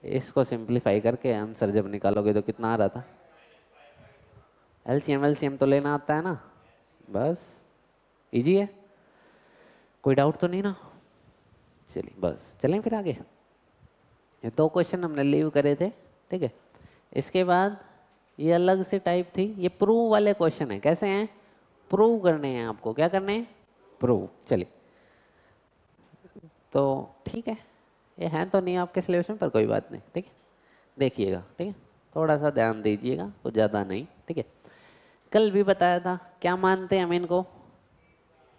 Speaker 1: इसको सिंप्लीफाई करके आंसर जब निकालोगे तो कितना आ रहा था? एलसीएम तो लेना आता है ना, बस इजी है, कोई डाउट तो नहीं ना? चलिए बस चलें फिर आगे। ये 2 क्वेश्चन हमने लीव करे थे, ठीक है। इसके बाद ये अलग से टाइप थी, ये प्रूव वाले क्वेश्चन है। कैसे हैं? प्रूव करने हैं आपको। क्या करने हैं? प्रूव। चलिए तो ठीक है, ये हैं तो नहीं आपके सिलेबस में, पर कोई बात नहीं, ठीक है। देखिएगा, ठीक है, थोड़ा सा ध्यान दीजिएगा, कुछ ज़्यादा नहीं, ठीक है। कल भी बताया था, क्या मानते हैं हम इनको?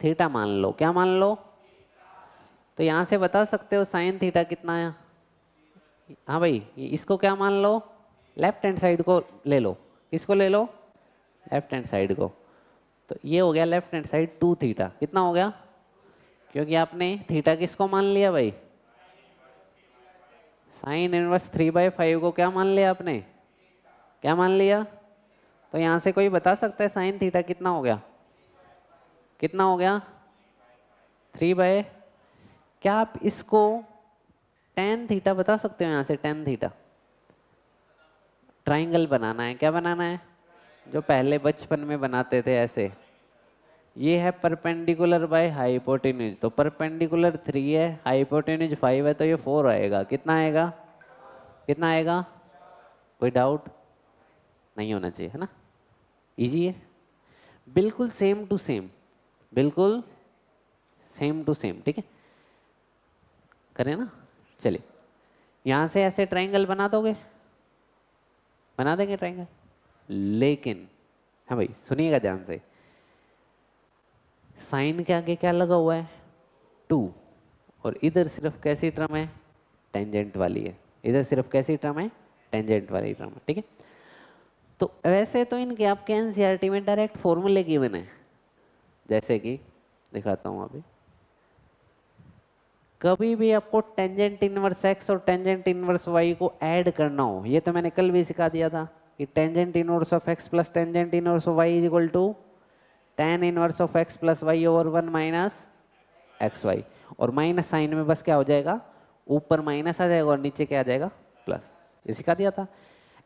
Speaker 1: थीटा मान लो। क्या मान लो? तो यहाँ से बता सकते हो साइन थीटा कितना है? हाँ भाई, इसको क्या मान लो? लेफ्ट हैंड साइड को ले लो। किसको ले लो? लेफ्ट हैंड साइड को। तो ये हो गया लेफ्ट हैंड साइड 2 थीटा। कितना हो गया? क्योंकि आपने थीटा किसको मान लिया भाई? साइन इनवर्स 3/5 को क्या मान लिया आपने? क्या मान लिया? तो यहाँ से कोई बता सकता है साइन थीटा कितना हो गया? कितना हो गया? 3/, क्या आप इसको टेन थीटा बता सकते हो? यहाँ से टेन थीटा ट्राइंगल बनाना है। क्या बनाना है? जो पहले बचपन में बनाते थे ऐसे। ये है परपेंडिकुलर बाय हाइपोटेन्यूज, तो परपेंडिकुलर 3 है, हाइपोटेन्यूज 5 है, तो ये 4 आएगा। कितना आएगा? कितना आएगा? कोई डाउट नहीं होना चाहिए, है ना? इजी है। बिल्कुल सेम टू सेम, बिल्कुल सेम टू सेम, ठीक है, करें ना। चलिए यहां से ऐसे ट्रायंगल बना दोगे, बना देंगे ट्रायंगल, लेकिन हाँ भाई सुनिएगा ध्यान से, साइन के आगे क्या लगा हुआ है, 2, और इधर सिर्फ कैसी टर्म है, टेंजेंट वाली है, इधर सिर्फ कैसी टर्म है, टेंजेंट वाली टर्म है, ठीक है। तो वैसे तो इनके आपके एनसीईआरटी में डायरेक्ट फॉर्मूले गिवन है, जैसे कि दिखाता हूं अभी, कभी भी आपको टेंजेंट इनवर्स एक्स और टेंजेंट इनवर्स वाई को ऐड करना हो, ये तो मैंने कल भी सिखा दिया था कि tangent inverse of x plus tangent inverse of y is equal to tan inverse of x plus y over 1 minus x y, और माइनस साइन में बस क्या हो जाएगा, ऊपर माइनस आ जाएगा और नीचे क्या आ जाएगा, प्लस, ये सिखा दिया था।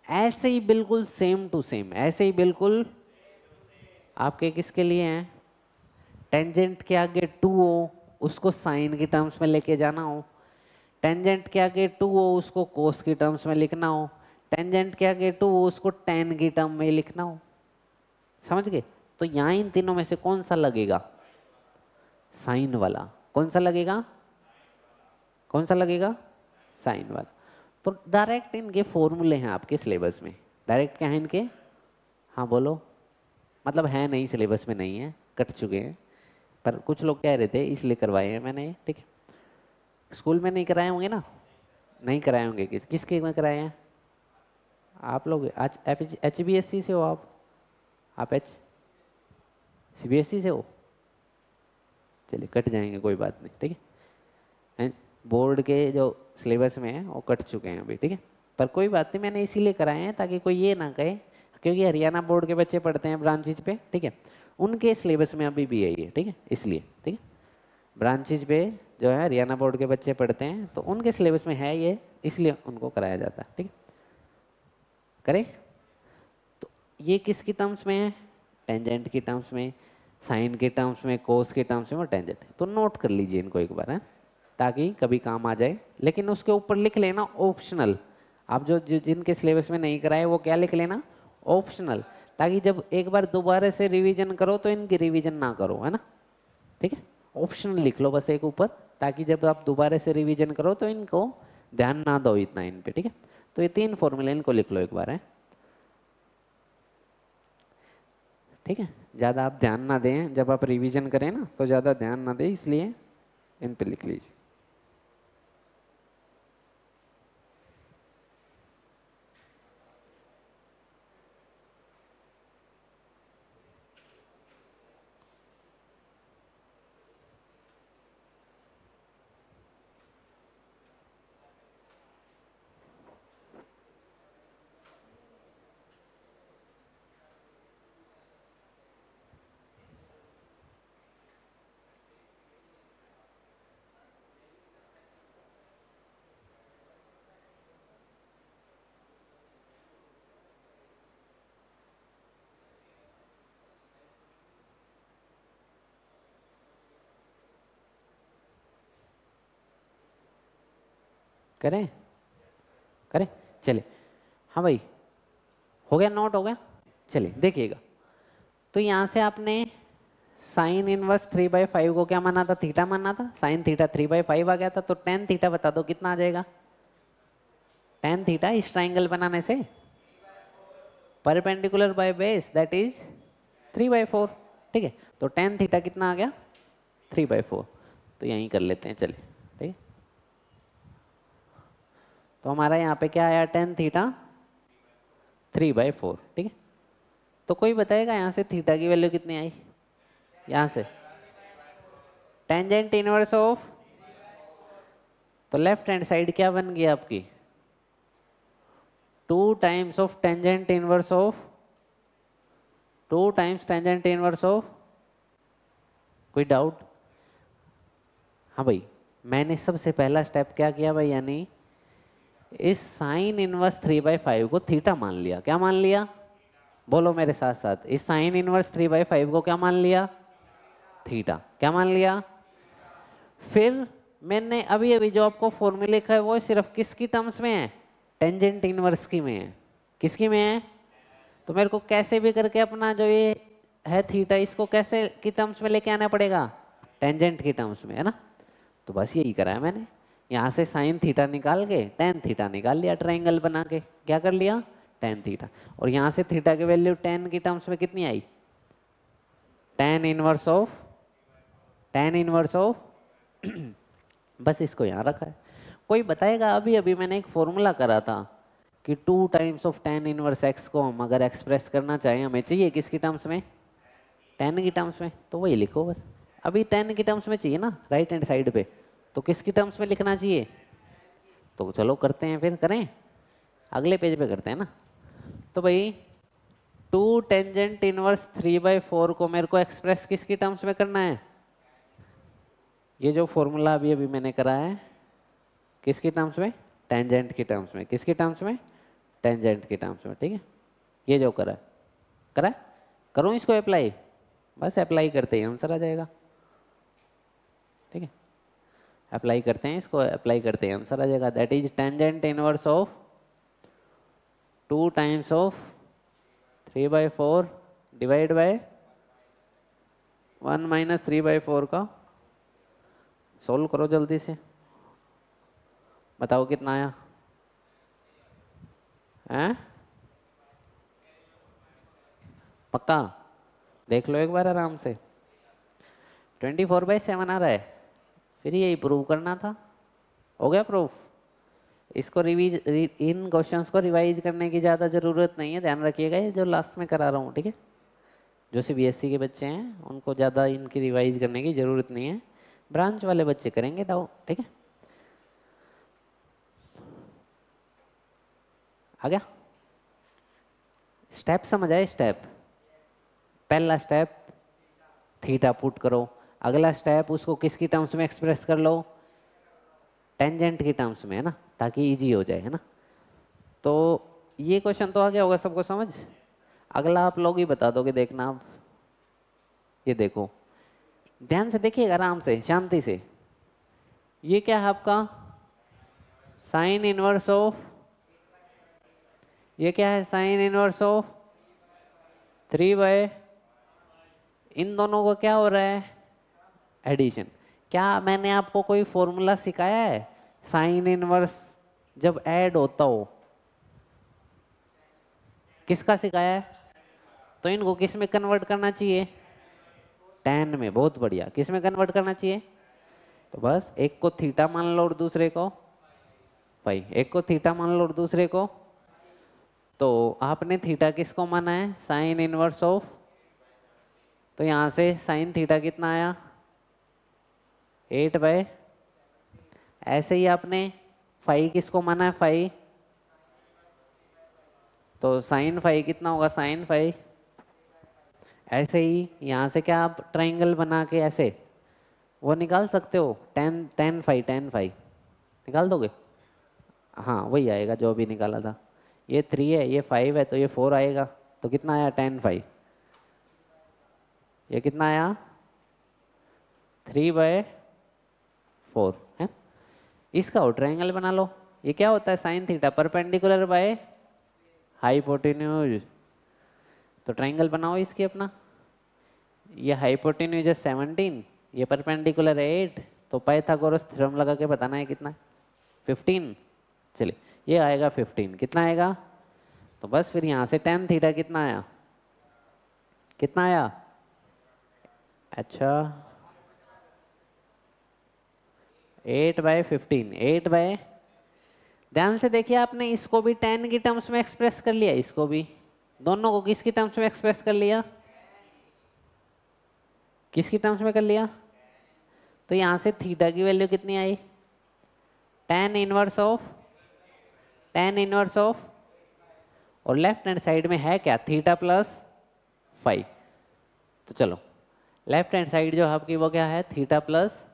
Speaker 1: ऐसे ही बिल्कुल सेम टू सेम, ऐसे ही बिल्कुल आपके किसके लिए हैं, टेंजेंट के आगे 2 हो उसको साइन की टर्म्स में लेके जाना हो, टेंजेंट के आगे 2 हो उसको कोस की टर्म्स में लिखना हो, टेंजेंट के आगे 2 हो उसको tan की टर्म में लिखना हो, समझ गए। तो यहाँ इन तीनों में से कौन सा लगेगा, साइन वाला, कौन सा लगेगा, कौन सा लगेगा, साइन वाला। तो डायरेक्ट इनके फॉर्मूले हैं आपके सिलेबस में, डायरेक्ट क्या है इनके, हाँ बोलो, मतलब है नहीं सिलेबस में नहीं है, कट चुके हैं, पर कुछ लोग कह रहे थे इसलिए करवाए हैं मैंने, ठीक है। स्कूल में नहीं कराए होंगे ना, नहीं कराए होंगे, किसके में कराए हैं आप लोग, आज HBSC से हो आप CBSE से हो, चलिए कट जाएंगे कोई बात नहीं, ठीक है, बोर्ड के जो सिलेबस में है वो कट चुके हैं अभी, ठीक है, पर कोई बात नहीं, मैंने इसीलिए कराए हैं ताकि कोई ये ना कहे, क्योंकि हरियाणा बोर्ड के बच्चे पढ़ते हैं ब्रांचेज पे, ठीक है, उनके सिलेबस में अभी भी है ये, ठीक है, इसलिए, ठीक है, ब्रांचेज पे जो है हरियाणा बोर्ड के बच्चे पढ़ते हैं तो उनके सिलेबस में है ये, इसलिए उनको कराया जाता है, ठीक है, करें। तो ये किसकी टर्म्स में है, टेंजेंट की टर्म्स में, साइन के टर्म्स में, कोस के टर्म्स में और टेंजेंट, तो नोट कर लीजिए इनको एक बार, है ताकि कभी काम आ जाए, लेकिन उसके ऊपर लिख लेना ऑप्शनल, आप जो जिनके सिलेबस में नहीं कराए वो क्या लिख लेना, ऑप्शनल, ताकि जब एक बार दोबारा से रिवीजन करो तो इनकी रिवीजन ना करो, है ना, ठीक है, ऑप्शनल लिख लो बस एक ऊपर, ताकि जब आप दोबारा से रिवीजन करो तो इनको ध्यान ना दो इतना इन पे, ठीक है। तो ये 3 फॉर्मूले इनको लिख लो एक बार, है ठीक है, ज़्यादा आप ध्यान ना दें, जब आप रिवीजन करें ना तो ज़्यादा ध्यान ना दें, इसलिए इन पे लिख लीजिए। करें, करें, चलिए, हाँ भाई हो गया, नोट हो गया, चलिए देखिएगा, तो यहाँ से आपने साइन इनवर्स 3/5 को क्या माना था, थीटा माना था, साइन थीटा 3/5 आ गया था, तो टेन थीटा बता दो कितना आ जाएगा, टेन थीटा इस ट्राइंगल बनाने से perpendicular by base that is 3/4, ठीक है, तो टेन थीटा कितना आ गया, 3/4, तो यहीं कर लेते हैं, चलिए, ठीक है, तो हमारा यहाँ पे क्या आया, टेन थीटा 3/4, ठीक है, तो कोई बताएगा यहाँ से थीटा की वैल्यू कितनी आई, यहाँ से टेंजेंट इनवर्स ऑफ, तो लेफ्ट हैंड साइड क्या बन गई आपकी, 2 times of tangent inverse of, 2 times tangent inverse of, कोई डाउट, हाँ भाई मैंने सबसे पहला स्टेप क्या किया भाई, यानी इस साइन इनवर्स 3/5 को थीटा मान लिया, क्या मान लिया, बोलो मेरे साथ साथ, इस साइन इनवर्स 3/5 को क्या मान लिया, थीटा, क्या मान लिया, फिर मैंने अभी अभी जो आपको फॉर्मूले लिखा है वो सिर्फ किसकी टर्म्स में है, टेंजेंट इनवर्स की में है, किसकी में है, तो मेरे को कैसे भी करके अपना जो ये है थीटा, इसको कैसे की टर्म्स में लेके आना पड़ेगा, टेंजेंट की टर्म्स में, है ना। तो बस यही करा है मैंने, यहाँ से साइन थीटा निकाल के टेन थीटा निकाल लिया, ट्राइंगल बना के क्या कर लिया, टेन थीटा। और यहाँ से थीटा की वैल्यू टेन की टर्म्स में कितनी आई, tan inverse of, tan inverse of बस इसको यहाँ रखा है। कोई बताएगा, अभी अभी मैंने एक फॉर्मूला करा था कि 2 times of tan inverse x को हम अगर एक्सप्रेस करना चाहें, हमें चाहिए किसकी टर्म्स में, टेन की टर्म्स में, तो वही लिखो बस। अभी टेन की टर्म्स में चाहिए ना राइट हैंड साइड पे, तो किसकी टर्म्स में लिखना चाहिए, तो चलो करते हैं, फिर करें, अगले पेज पे करते हैं ना। तो भाई 2 टेंजेंट इनवर्स 3/4 को मेरे को एक्सप्रेस किसकी टर्म्स में करना है, ये जो फॉर्मूला अभी अभी मैंने करा है किसकी टर्म्स में, टेंजेंट की टर्म्स में, किसकी टर्म्स में, टेंजेंट की टर्म्स में, ठीक है। ये जो करा करा करूँ इसको अप्लाई, बस अप्लाई करते ही आंसर आ जाएगा, ठीक है। अप्लाई करते हैं इसको, अप्लाई करते हैं आंसर आ जाएगा। That is tangent inverse of 2 times of 3/4 divide by 1 minus 3/4 का, सोल्व करो जल्दी से, बताओ कितना आया, हैं पक्का, देख लो एक बार आराम से। 24/7 आ रहा है, फिर यही प्रूव करना था, हो गया प्रूफ। इसको इन क्वेश्चंस को रिवाइज करने की ज़्यादा ज़रूरत नहीं है, ध्यान रखिएगा, ये जो लास्ट में करा रहा हूँ, ठीक है। जो सीबीएसई के बच्चे हैं उनको ज़्यादा इनकी रिवाइज करने की ज़रूरत नहीं है, ब्रांच वाले बच्चे करेंगे डाउट, ठीक है। आ गया, स्टेप समझ आए, स्टेप पहला स्टेप थीटा पुट करो, अगला स्टेप उसको किसकी टर्म्स में एक्सप्रेस कर लो, टेंजेंट की टर्म्स में, है ना, ताकि इजी हो जाए, है ना। तो ये क्वेश्चन तो आ गया होगा सबको समझ। अगला आप लोग ही बता दोगे, देखना आप, ये देखो ध्यान से देखिएगा, आराम से शांति से। ये क्या है आपका साइन इनवर्स ऑफ, ये क्या है साइन इनवर्स ऑफ 3/, इन दोनों को क्या हो रहा है, एडिशन। क्या मैंने आपको कोई फॉर्मूला सिखाया है साइन इनवर्स जब ऐड होता हो, किसका सिखाया है, तो इनको किस में कन्वर्ट करना चाहिए, tan में, बहुत बढ़िया, किस में कन्वर्ट करना चाहिए, तो बस एक को थीटा मान लो और दूसरे को भाई, एक को थीटा मान लो और दूसरे को, तो आपने थीटा किसको माना है, साइन इनवर्स ऑफ, तो यहाँ से साइन थीटा कितना आया 8/, ऐसे ही आपने फाई किसको माना है, फाई, तो साइन फाई कितना होगा, साइन फाई। ऐसे ही यहाँ से क्या आप ट्राइंगल बना के ऐसे वो निकाल सकते हो, tan tan phi, tan phi निकाल दोगे, हाँ वही आएगा जो अभी निकाला था। ये 3 है, ये 5 है, तो ये 4 आएगा, तो कितना आया 10/5, ये कितना आया 3/4 है। इसका और ट्राइंगल बना लो, ये क्या होता है sine theta perpendicular by hypotenuse, तो ट्राइंगल बनाओ इसकी अपना, ये हाइपोटेन्यूज है 17, ये परपेंडिकुलर है 8, तो पाइथागोरस थ्योरम लगा के बताना है कितना 15, चलिए ये आएगा 15, कितना आएगा, तो बस फिर यहाँ से tan थीटा कितना आया, कितना आया, अच्छा 8/15, 8 ध्यान से देखिए, आपने इसको भी tan की टर्म्स में एक्सप्रेस कर लिया, इसको भी, दोनों को किसकी टर्म्स में एक्सप्रेस कर लिया, किसकी टर्म्स में कर लिया, तो यहाँ से थीटा की वैल्यू कितनी आई, tan inverse of, tan inverse of, और लेफ्ट हैंड साइड में है क्या थीटा प्लस 5, तो चलो लेफ्ट हैंड साइड जो आपकी वो क्या है थीटा प्लस,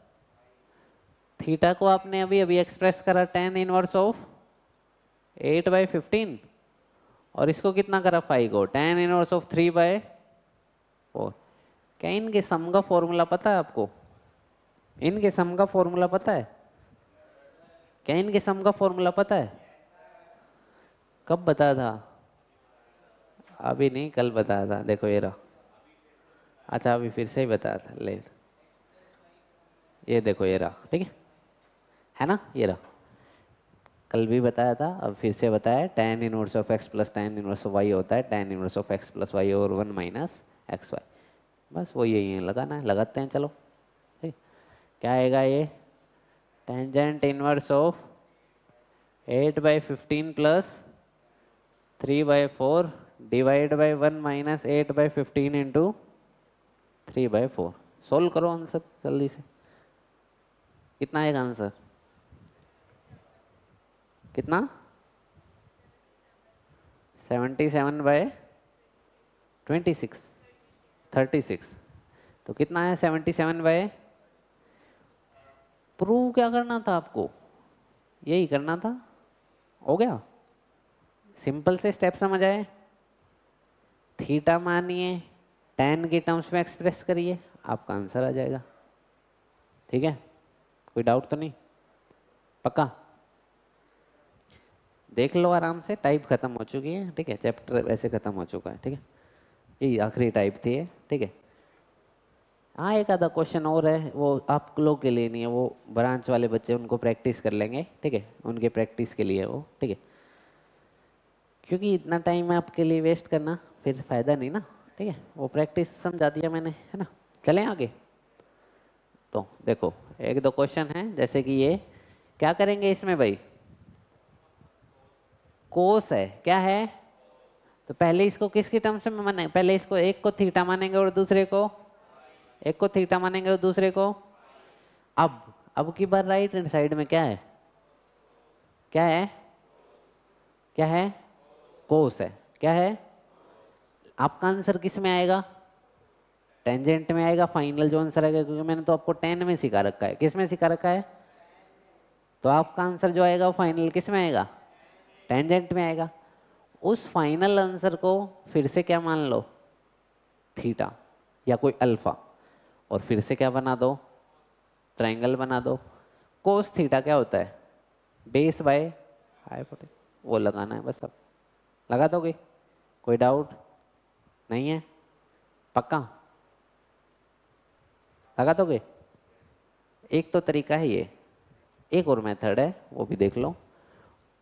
Speaker 1: थीटा को आपने अभी अभी एक्सप्रेस करा tan इनवर्स ऑफ 8/15, और इसको कितना करा 5 को tan इनवर्स ऑफ 3/4। क्या इनके सम का फॉर्मूला पता है आपको, इनके सम का फॉर्मूला पता है, क्या इनके सम का फॉर्मूला पता है, कब बताया था, अभी नहीं कल बताया था, देखो ये रहा, अच्छा अभी फिर से ही बताया था, ले ये देखो ये रहा, ठीक है ना, ये रहा, कल भी बताया था, अब फिर से बताया, tan inverse of x plus tan inverse of y होता है tan inverse of x plus y और 1 माइनस एक्स वाई। बस वो यही है, लगाना है, लगाते हैं चलो। ठीक, क्या आएगा ये, tangent inverse of 8/15 plus 3/4 divide by 1 minus 8/15 into 3/4। Solve करो आंसर जल्दी से, कितना आएगा आंसर, कितना, 77/26, 36। तो कितना है 77 बाय, प्रूव क्या करना था आपको, यही करना था, हो गया, सिंपल से स्टेप समझ आए। थीटा मानिए, tan की टर्म्स में एक्सप्रेस करिए, आपका आंसर आ जाएगा। ठीक है, कोई डाउट तो नहीं, पक्का, देख लो आराम से, टाइप खत्म हो चुकी है, ठीक है, चैप्टर वैसे खत्म हो चुका है, ठीक है, ये आखिरी टाइप थी, ठीक है। हाँ एक आधा क्वेश्चन और है, वो आप लोग के लिए नहीं है, वो ब्रांच वाले बच्चे उनको प्रैक्टिस कर लेंगे, ठीक है, उनके प्रैक्टिस के लिए वो, ठीक है, क्योंकि इतना टाइम आपके लिए वेस्ट करना फिर फायदा नहीं ना, ठीक है, वो प्रैक्टिस समझा दिया मैंने, है ना। चलें आगे, तो देखो एक दो क्वेश्चन है, जैसे कि ये क्या करेंगे इसमें भाई, कोस है, क्या है, तो पहले इसको किसकी टर्म्स में माने, पहले इसको एक को थीटा मानेंगे और दूसरे को, एक को थीटा मानेंगे और दूसरे को, अब की बार राइट हैंड साइड में क्या है, क्या है, क्या है, कोस है, क्या है, आपका आंसर किस में आएगा, टेंजेंट में आएगा, फाइनल जो आंसर आएगा, क्योंकि मैंने तो आपको टेन में सिखा रखा है, किस में सिखा रखा है, तो आपका आंसर जो आएगा वो फाइनल किस में आएगा, टेंजेंट में आएगा। उस फाइनल आंसर को फिर से क्या मान लो, थीटा या कोई अल्फा, और फिर से क्या बना दो, ट्रायंगल बना दो। कोस थीटा क्या होता है, बेस बाय हाइपोटेन्यूज, वो लगाना है बस, अब लगा दोगे, कोई डाउट नहीं है, पक्का लगा दोगे। एक तो तरीका है ये, एक और मेथड है वो भी देख लो,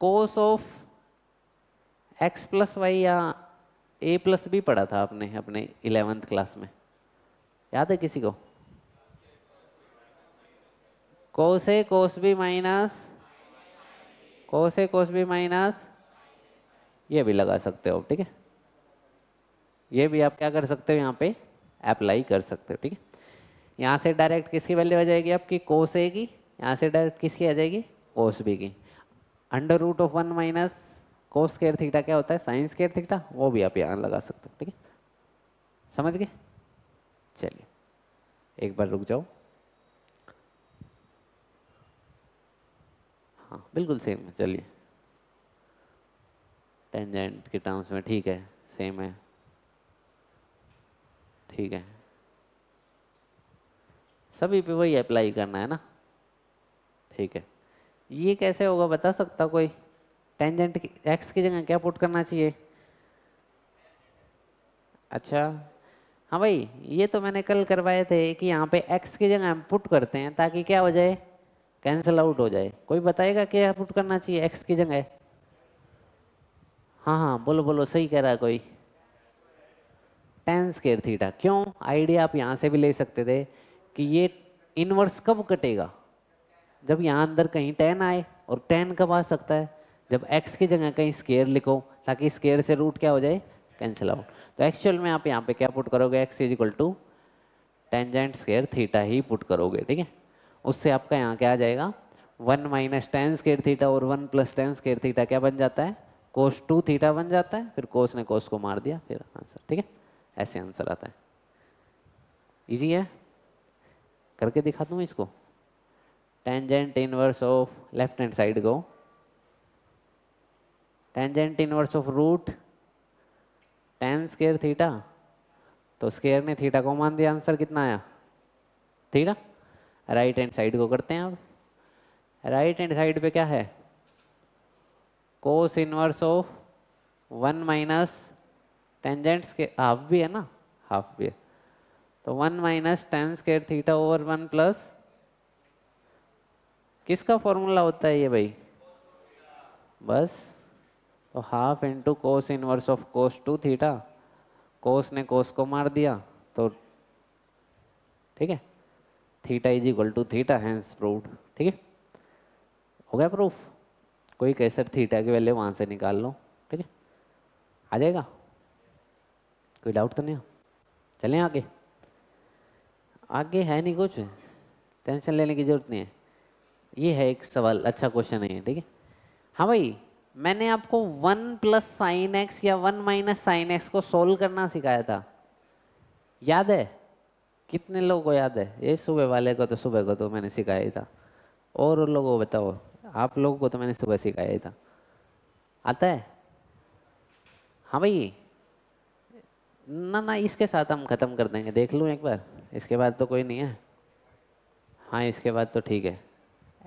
Speaker 1: cos of x plus y या ए प्लस बी पढ़ा था आपने अपने 11th क्लास में, याद है किसी को, कोस ए कोस बी माइनस कोस ए कोस बी माइनस, ये भी लगा सकते हो, ठीक है, ये भी आप क्या कर सकते हो, यहाँ पे अप्लाई कर सकते हो, ठीक है। यहाँ से डायरेक्ट किसकी वैल्यू आ जाएगी आपकी, कोस ए की, यहाँ से डायरेक्ट किसकी आ जाएगी, कोस बी की, under root of 1 minus cos square theta क्या होता है, साइन स्क्वायर थीटा, वो भी आप यहाँ लगा सकते हो, ठीक है, समझ गए। चलिए एक बार रुक जाओ, हाँ बिल्कुल सेम है, चलिए टेंजेंट के टर्म्स में ठीक है, सेम है, ठीक है, सभी पे वही अप्लाई करना है ना, ठीक है। ये कैसे होगा बता सकता कोई, टेंजेंट की एक्स की जगह क्या पुट करना चाहिए, अच्छा हाँ भाई, ये तो मैंने कल करवाए थे कि यहाँ पे एक्स की जगह हम पुट करते हैं ताकि क्या हो जाए, कैंसिल आउट हो जाए। कोई बताएगा क्या पुट करना चाहिए एक्स की जगह, हाँ हाँ बोलो बोलो, सही कह रहा है कोई, टेन स्क्वायर थीटा, क्यों, आइडिया आप यहाँ से भी ले सकते थे कि ये इनवर्स कब कटेगा, जब यहाँ अंदर कहीं टेन आए, और टेन कब आ सकता है, जब एक्स की जगह कहीं स्केयर लिखो, ताकि स्केयर से रूट क्या हो जाए, कैंसिल आउट। तो एक्चुअल में आप यहाँ पे क्या पुट करोगे, x is equal to tangent square theta ही पुट करोगे, ठीक है। उससे आपका यहाँ क्या आ जाएगा, 1 माइनस टेन स्केयर थीटा और 1 प्लस टेन स्केयर थीटा क्या बन जाता है, कोस 2 थीटा बन जाता है, फिर कोस ने कोस को मार दिया, फिर आंसर, ठीक है, ऐसे आंसर आता है। इजी है, करके दिखा दूँ इसको, tangent inverse of left hand side को, tangent inverse of root tan square theta, तो स्केयर ने थीटा को मान दिया, आंसर कितना आया, थीटा। राइट हैंड साइड को करते हैं अब, राइट हैंड साइड पे क्या है, cos inverse of 1 minus tangents के हाफ भी है ना, हाफ भी है, तो 1 minus tan square theta over 1 plus, किसका फॉर्मूला होता है ये भाई? बस, तो half into cos inverse of cos 2 theta, cos ने कोस को मार दिया तो ठीक है, theta is equal to theta, hence proved. ठीक है, हो गया प्रूफ। कोई कहे सर थीटा की वैल्यू वहां से निकाल लो, ठीक है, आ जाएगा, कोई डाउट तो नहीं हो? चलें आगे। आगे है नहीं कुछ, टेंशन लेने की जरूरत नहीं है। ये है एक सवाल, अच्छा क्वेश्चन है ये, ठीक है। हाँ भाई, मैंने आपको 1 प्लस साइन एक्स या 1 माइनस साइन एक्स को सोल्व करना सिखाया था, याद है? कितने लोगों को याद है? ये सुबह वाले को तो सुबह को तो मैंने सिखाया ही था, और उन लोगों को बताओ, आप लोगों को तो मैंने सुबह सिखाया ही था। आता है? हाँ भाई, ना ना, इसके साथ हम ख़त्म कर देंगे, देख लूँ एक बार, इसके बाद तो कोई नहीं है। हाँ, इसके बाद तो ठीक है,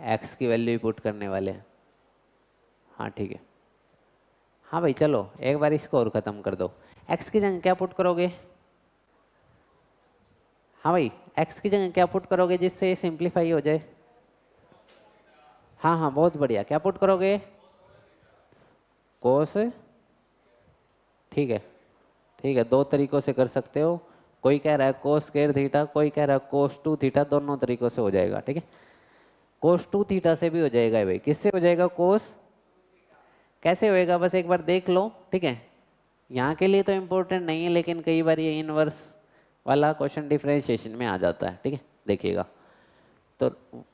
Speaker 1: एक्स की वैल्यू ही पुट करने वाले हैं। हाँ ठीक है। हाँ भाई चलो एक बार इसको और ख़त्म कर दो। एक्स की जगह क्या पुट करोगे? हाँ भाई, एक्स की जगह क्या पुट करोगे जिससे सिंप्लीफाई हो जाए? हाँ हाँ, बहुत बढ़िया, क्या पुट करोगे? कोस, ठीक है, ठीक है, दो तरीकों से कर सकते हो। कोई कह रहा है कोस स्क्वायर थीटा, कोई कह रहा है कोस 2 थीटा, दोनों तरीकों से हो जाएगा, ठीक है। कोस 2 थीटा से भी हो जाएगा भाई, किससे हो जाएगा? कोस, कैसे होएगा बस एक बार देख लो, ठीक है। यहाँ के लिए तो इम्पोर्टेंट नहीं है, लेकिन कई बार ये इनवर्स वाला क्वेश्चन डिफरेंशिएशन में आ जाता है, ठीक है, देखिएगा। तो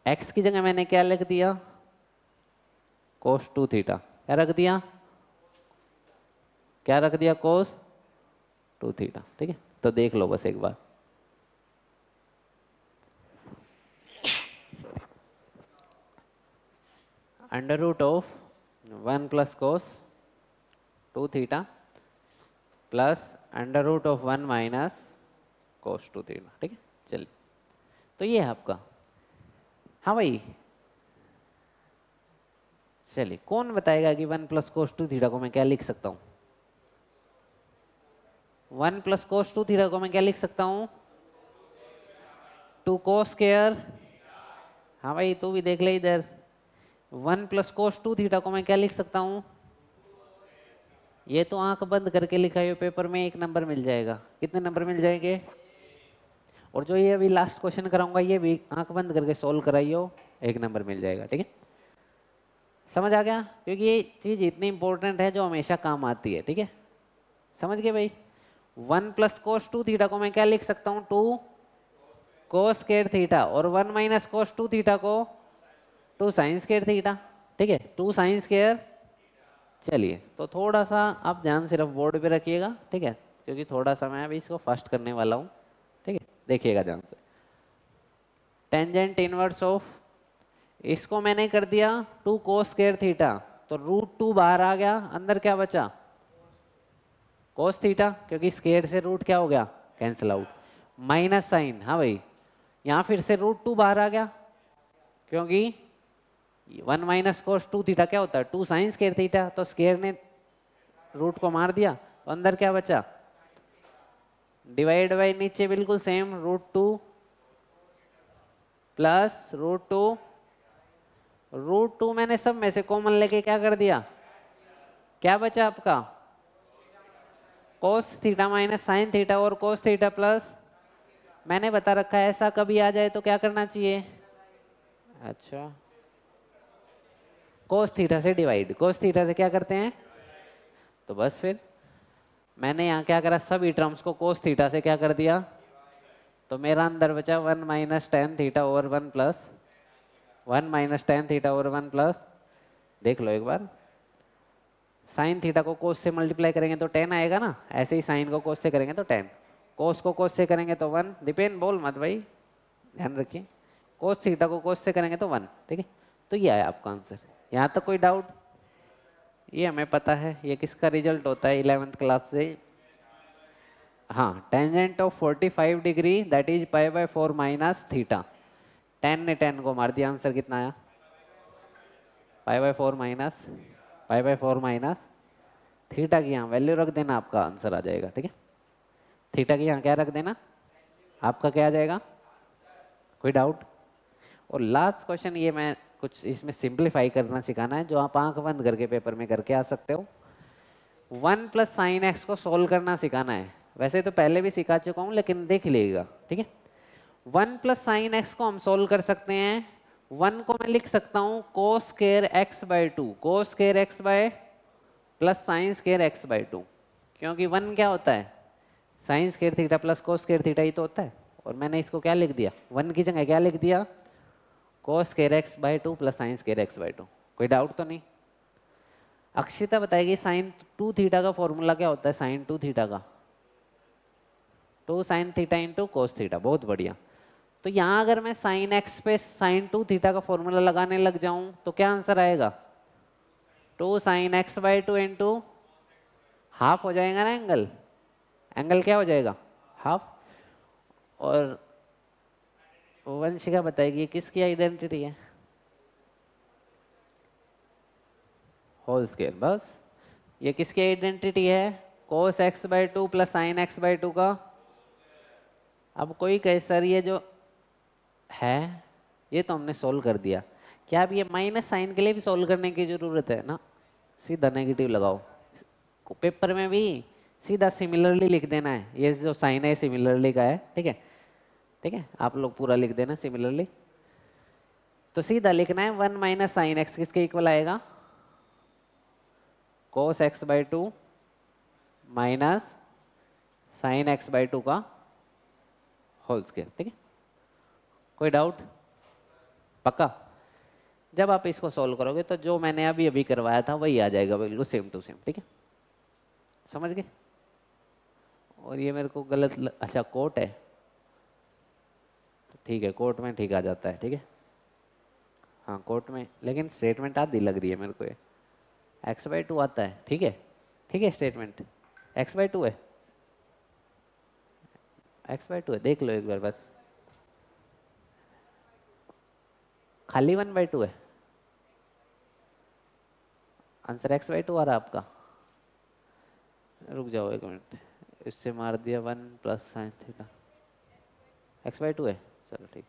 Speaker 1: x की जगह मैंने क्या लिख दिया? कोस 2 थीटा। क्या रख दिया? क्या रख दिया? कोस 2 थीटा, ठीक है। तो देख लो बस एक बार, under root of 1 plus cos 2 theta plus under root of 1 minus cos 2 theta, ठीक है। चलिए, तो ये है आपका। हाँ भाई, चलिए, कौन बताएगा कि 1 प्लस कोस 2 थीटा को मैं क्या लिख सकता हूँ? 1 प्लस कोस 2 थीटा को मैं क्या लिख सकता हूँ? 2 कोस स्क्वायर। हाँ भाई, तू भी देख ले इधर, 1 प्लस कोस 2 थीटा को मैं क्या लिख सकता हूँ? ये तो आंख बंद करके लिखा है पेपर में, एक नंबर मिल जाएगा। कितने नंबर मिल जाएंगे? और जो ये अभी लास्ट क्वेश्चन कराऊंगा ये भी आंख बंद करके सोल्व कराइयो, एक नंबर मिल जाएगा, ठीक है। समझ आ गया? क्योंकि ये चीज इतनी इंपॉर्टेंट है जो हमेशा काम आती है, ठीक है। समझ गए भाई? 1 प्लस कोस 2 थीटा को मैं क्या लिख सकता हूँ? 2 कोस स्क्वायर थीटा, और 1 माइनस कोस 2 थीटा को 2 साइन स्क्वायर थीटा, ठीक है, 2 साइन स्क्वायर। चलिए, तो थोड़ा सा आप ध्यान सिर्फ बोर्ड पे रखिएगा, ठीक है, क्योंकि थोड़ा सा मैं अभी इसको फास्ट करने वाला हूँ, ठीक है। देखिएगा ध्यान से, टेंजेंट इनवर्स ऑफ, इसको मैंने कर दिया 2 कोस स्क्वायर थीटा, तो रूट 2 बाहर आ गया, अंदर क्या बचा? कोस थीटा, क्योंकि स्क्वायर से रूट क्या हो गया? Cancel out. माइनस साइन, हाँ भाई, यहाँ फिर से रूट 2 बाहर आ गया, क्योंकि 1 माइनस कोस 2 थीटा क्या होता है? 2 साइन स्क्वायर थीटा, तो स्क्वायर ने रूट को मार दिया, तो अंदर क्या बचा? डिवाइड बाई नीचे बिल्कुल same, root 2 plus root two मैंने सब में से कॉमन लेके क्या कर दिया? क्या बचा आपका? Cos theta minus sine theta, और कोस थीटा प्लस, मैंने बता रखा है ऐसा कभी आ जाए तो क्या करना चाहिए? अच्छा, कोस थीटा से डिवाइड, कोस थीटा से क्या करते हैं? तो बस फिर मैंने यहाँ क्या करा, सभी टर्म्स को कोस थीटा से क्या कर दिया, तो मेरा अंदर बचा 1 minus tan theta over 1 plus 1 minus tan theta over 1 plus, देख लो एक बार, साइन थीटा को कोस से मल्टीप्लाई करेंगे तो 10 आएगा ना, ऐसे ही साइन को कोस से करेंगे तो 10, कोस को कोस से करेंगे तो 1, दीपेन बोल मत भाई, ध्यान रखिए, कोस थीटा को कोस से करेंगे तो 1, ठीक है। तो ये आया आपका आंसर। यहाँ तक कोई डाउट? ये हमें पता है, ये किसका रिजल्ट होता है 11th क्लास से। हाँ, tangent of 45 degree that is pi by 4 minus theta, 10 ने 10 को मार दिया, आंसर कितना आया? Pi by 4 minus, pi by 4 minus theta की यहाँ वैल्यू रख देना, आपका आंसर आ जाएगा, ठीक है। थीटा की यहाँ क्या रख देना? आपका क्या आ जाएगा? कोई डाउट? और लास्ट क्वेश्चन, ये मैं कुछ इसमें सिंप्लीफाई करना सिखाना है, जो आप आंख बंद करके पेपर में करके आ सकते हो। 1 प्लस साइन एक्स को सोल्व करना सिखाना है। वैसे तो पहले भी सिखा चुका हूँ, लेकिन देख लीजिएगा, ठीक है। 1 प्लस साइन एक्स को हम सोल्व कर सकते हैं। 1 को मैं लिख सकता हूँ cos square x by 2, cos square x by plus sine square x by 2, क्योंकि 1 क्या होता है? Sine square theta plus cos square theta ही तो होता है। और मैंने इसको क्या लिख दिया? 1 की जगह क्या लिख दिया? कोस square x by 2 plus sine square x by 2। कोई डाउट तो नहीं? अक्षिता बताएगी साइन 2 थीटा का फॉर्मूला क्या होता है? साइन 2 थीटा का 2 sine theta into cos theta. बहुत बढ़िया। तो यहाँ अगर मैं साइन एक्स पे साइन 2 थीटा का फॉर्मूला लगाने लग जाऊं तो क्या आंसर आएगा? 2 sign x by 2 into half हो जाएगा ना एंगल। एंगल क्या हो जाएगा? हाफ। और वंशिका बताएगी किसकी आइडेंटिटी है? Whole square. बस ये किसकी आइडेंटिटी है? Cos x by 2 plus sine x by 2 का। अब कोई कहे सर ये जो है ये तो हमने सोल्व कर दिया, क्या अब ये माइनस साइन के लिए भी सोल्व करने की जरूरत है? ना, सीधा नेगेटिव लगाओ। पेपर में भी सीधा सिमिलरली लिख देना है। ये जो साइन है सिमिलरली का है, ठीक है। ठीक है, आप लोग पूरा लिख देना सिमिलरली। तो सीधा लिखना है 1 माइनस साइन एक्स किसके इक्वल आएगा? कोस x by 2 minus sign x by 2 का होल स्क्वायर। ठीक है, कोई डाउट? पक्का? जब आप इसको सॉल्व करोगे तो जो मैंने अभी अभी करवाया था वही आ जाएगा, बिल्कुल सेम टू सेम। ठीक है, समझ गए? और ये मेरे को गलत अच्छा कोट है, ठीक है, कोट में ठीक आ जाता है। ठीक है, हाँ कोट में, लेकिन स्टेटमेंट आधी लग रही है मेरे को। ये एक्स बाई 2 आता है। ठीक है, ठीक है, स्टेटमेंट एक्स बाई 2 है, एक्स बाई 2 है, देख लो एक बार बस। खाली 1/2 है आंसर। एक्स बाई 2 आ रहा है आपका? रुक जाओ एक मिनट, इससे मार दिया 1 plus sine theta. X by 2 है, चलो ठीक,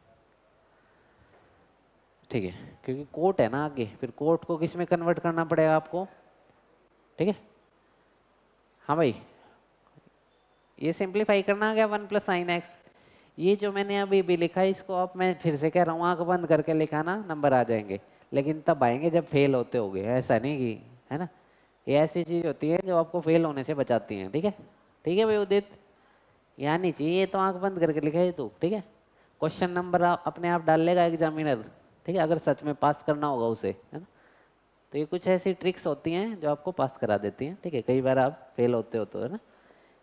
Speaker 1: ठीक है, क्योंकि कोट है ना आगे, फिर कोट को किस में कन्वर्ट करना पड़ेगा आपको। ठीक है, हाँ भाई, ये सिंप्लीफाई करना आ गया 1 प्लस साइन एक्स। ये जो मैंने अभी भी लिखा है इसको आप, मैं फिर से कह रहा हूँ, आंख बंद करके लिखा ना, नंबर आ जाएंगे, लेकिन तब आएंगे जब फेल होते होगे, ऐसा नहीं कि, है ना। ये ऐसी चीज होती है जो आपको फेल होने से बचाती है। ठीक है, ठीक है भाई उदित, यहाँ नहीं चाहिए, ये तो आंख बंद करके लिखा है तू। ठीक है, क्वेश्चन नंबर अपने आप डाल लेगा एग्जामिनर। ठीक है, अगर सच में पास करना होगा उसे, है ना। तो ये कुछ ऐसी ट्रिक्स होती हैं जो आपको पास करा देती हैं। ठीक है, कई बार आप फेल होते हो तो, है ना।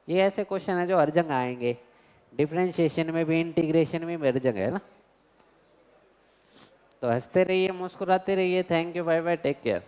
Speaker 1: ये ऐसे क्वेश्चन है जो हर जगह आएंगे, डिफरेंशिएशन में भी, इंटीग्रेशन में भी, हर जगह, है ना। तो हंसते रहिए, मुस्कुराते रहिए। Thank you, bye bye, take care.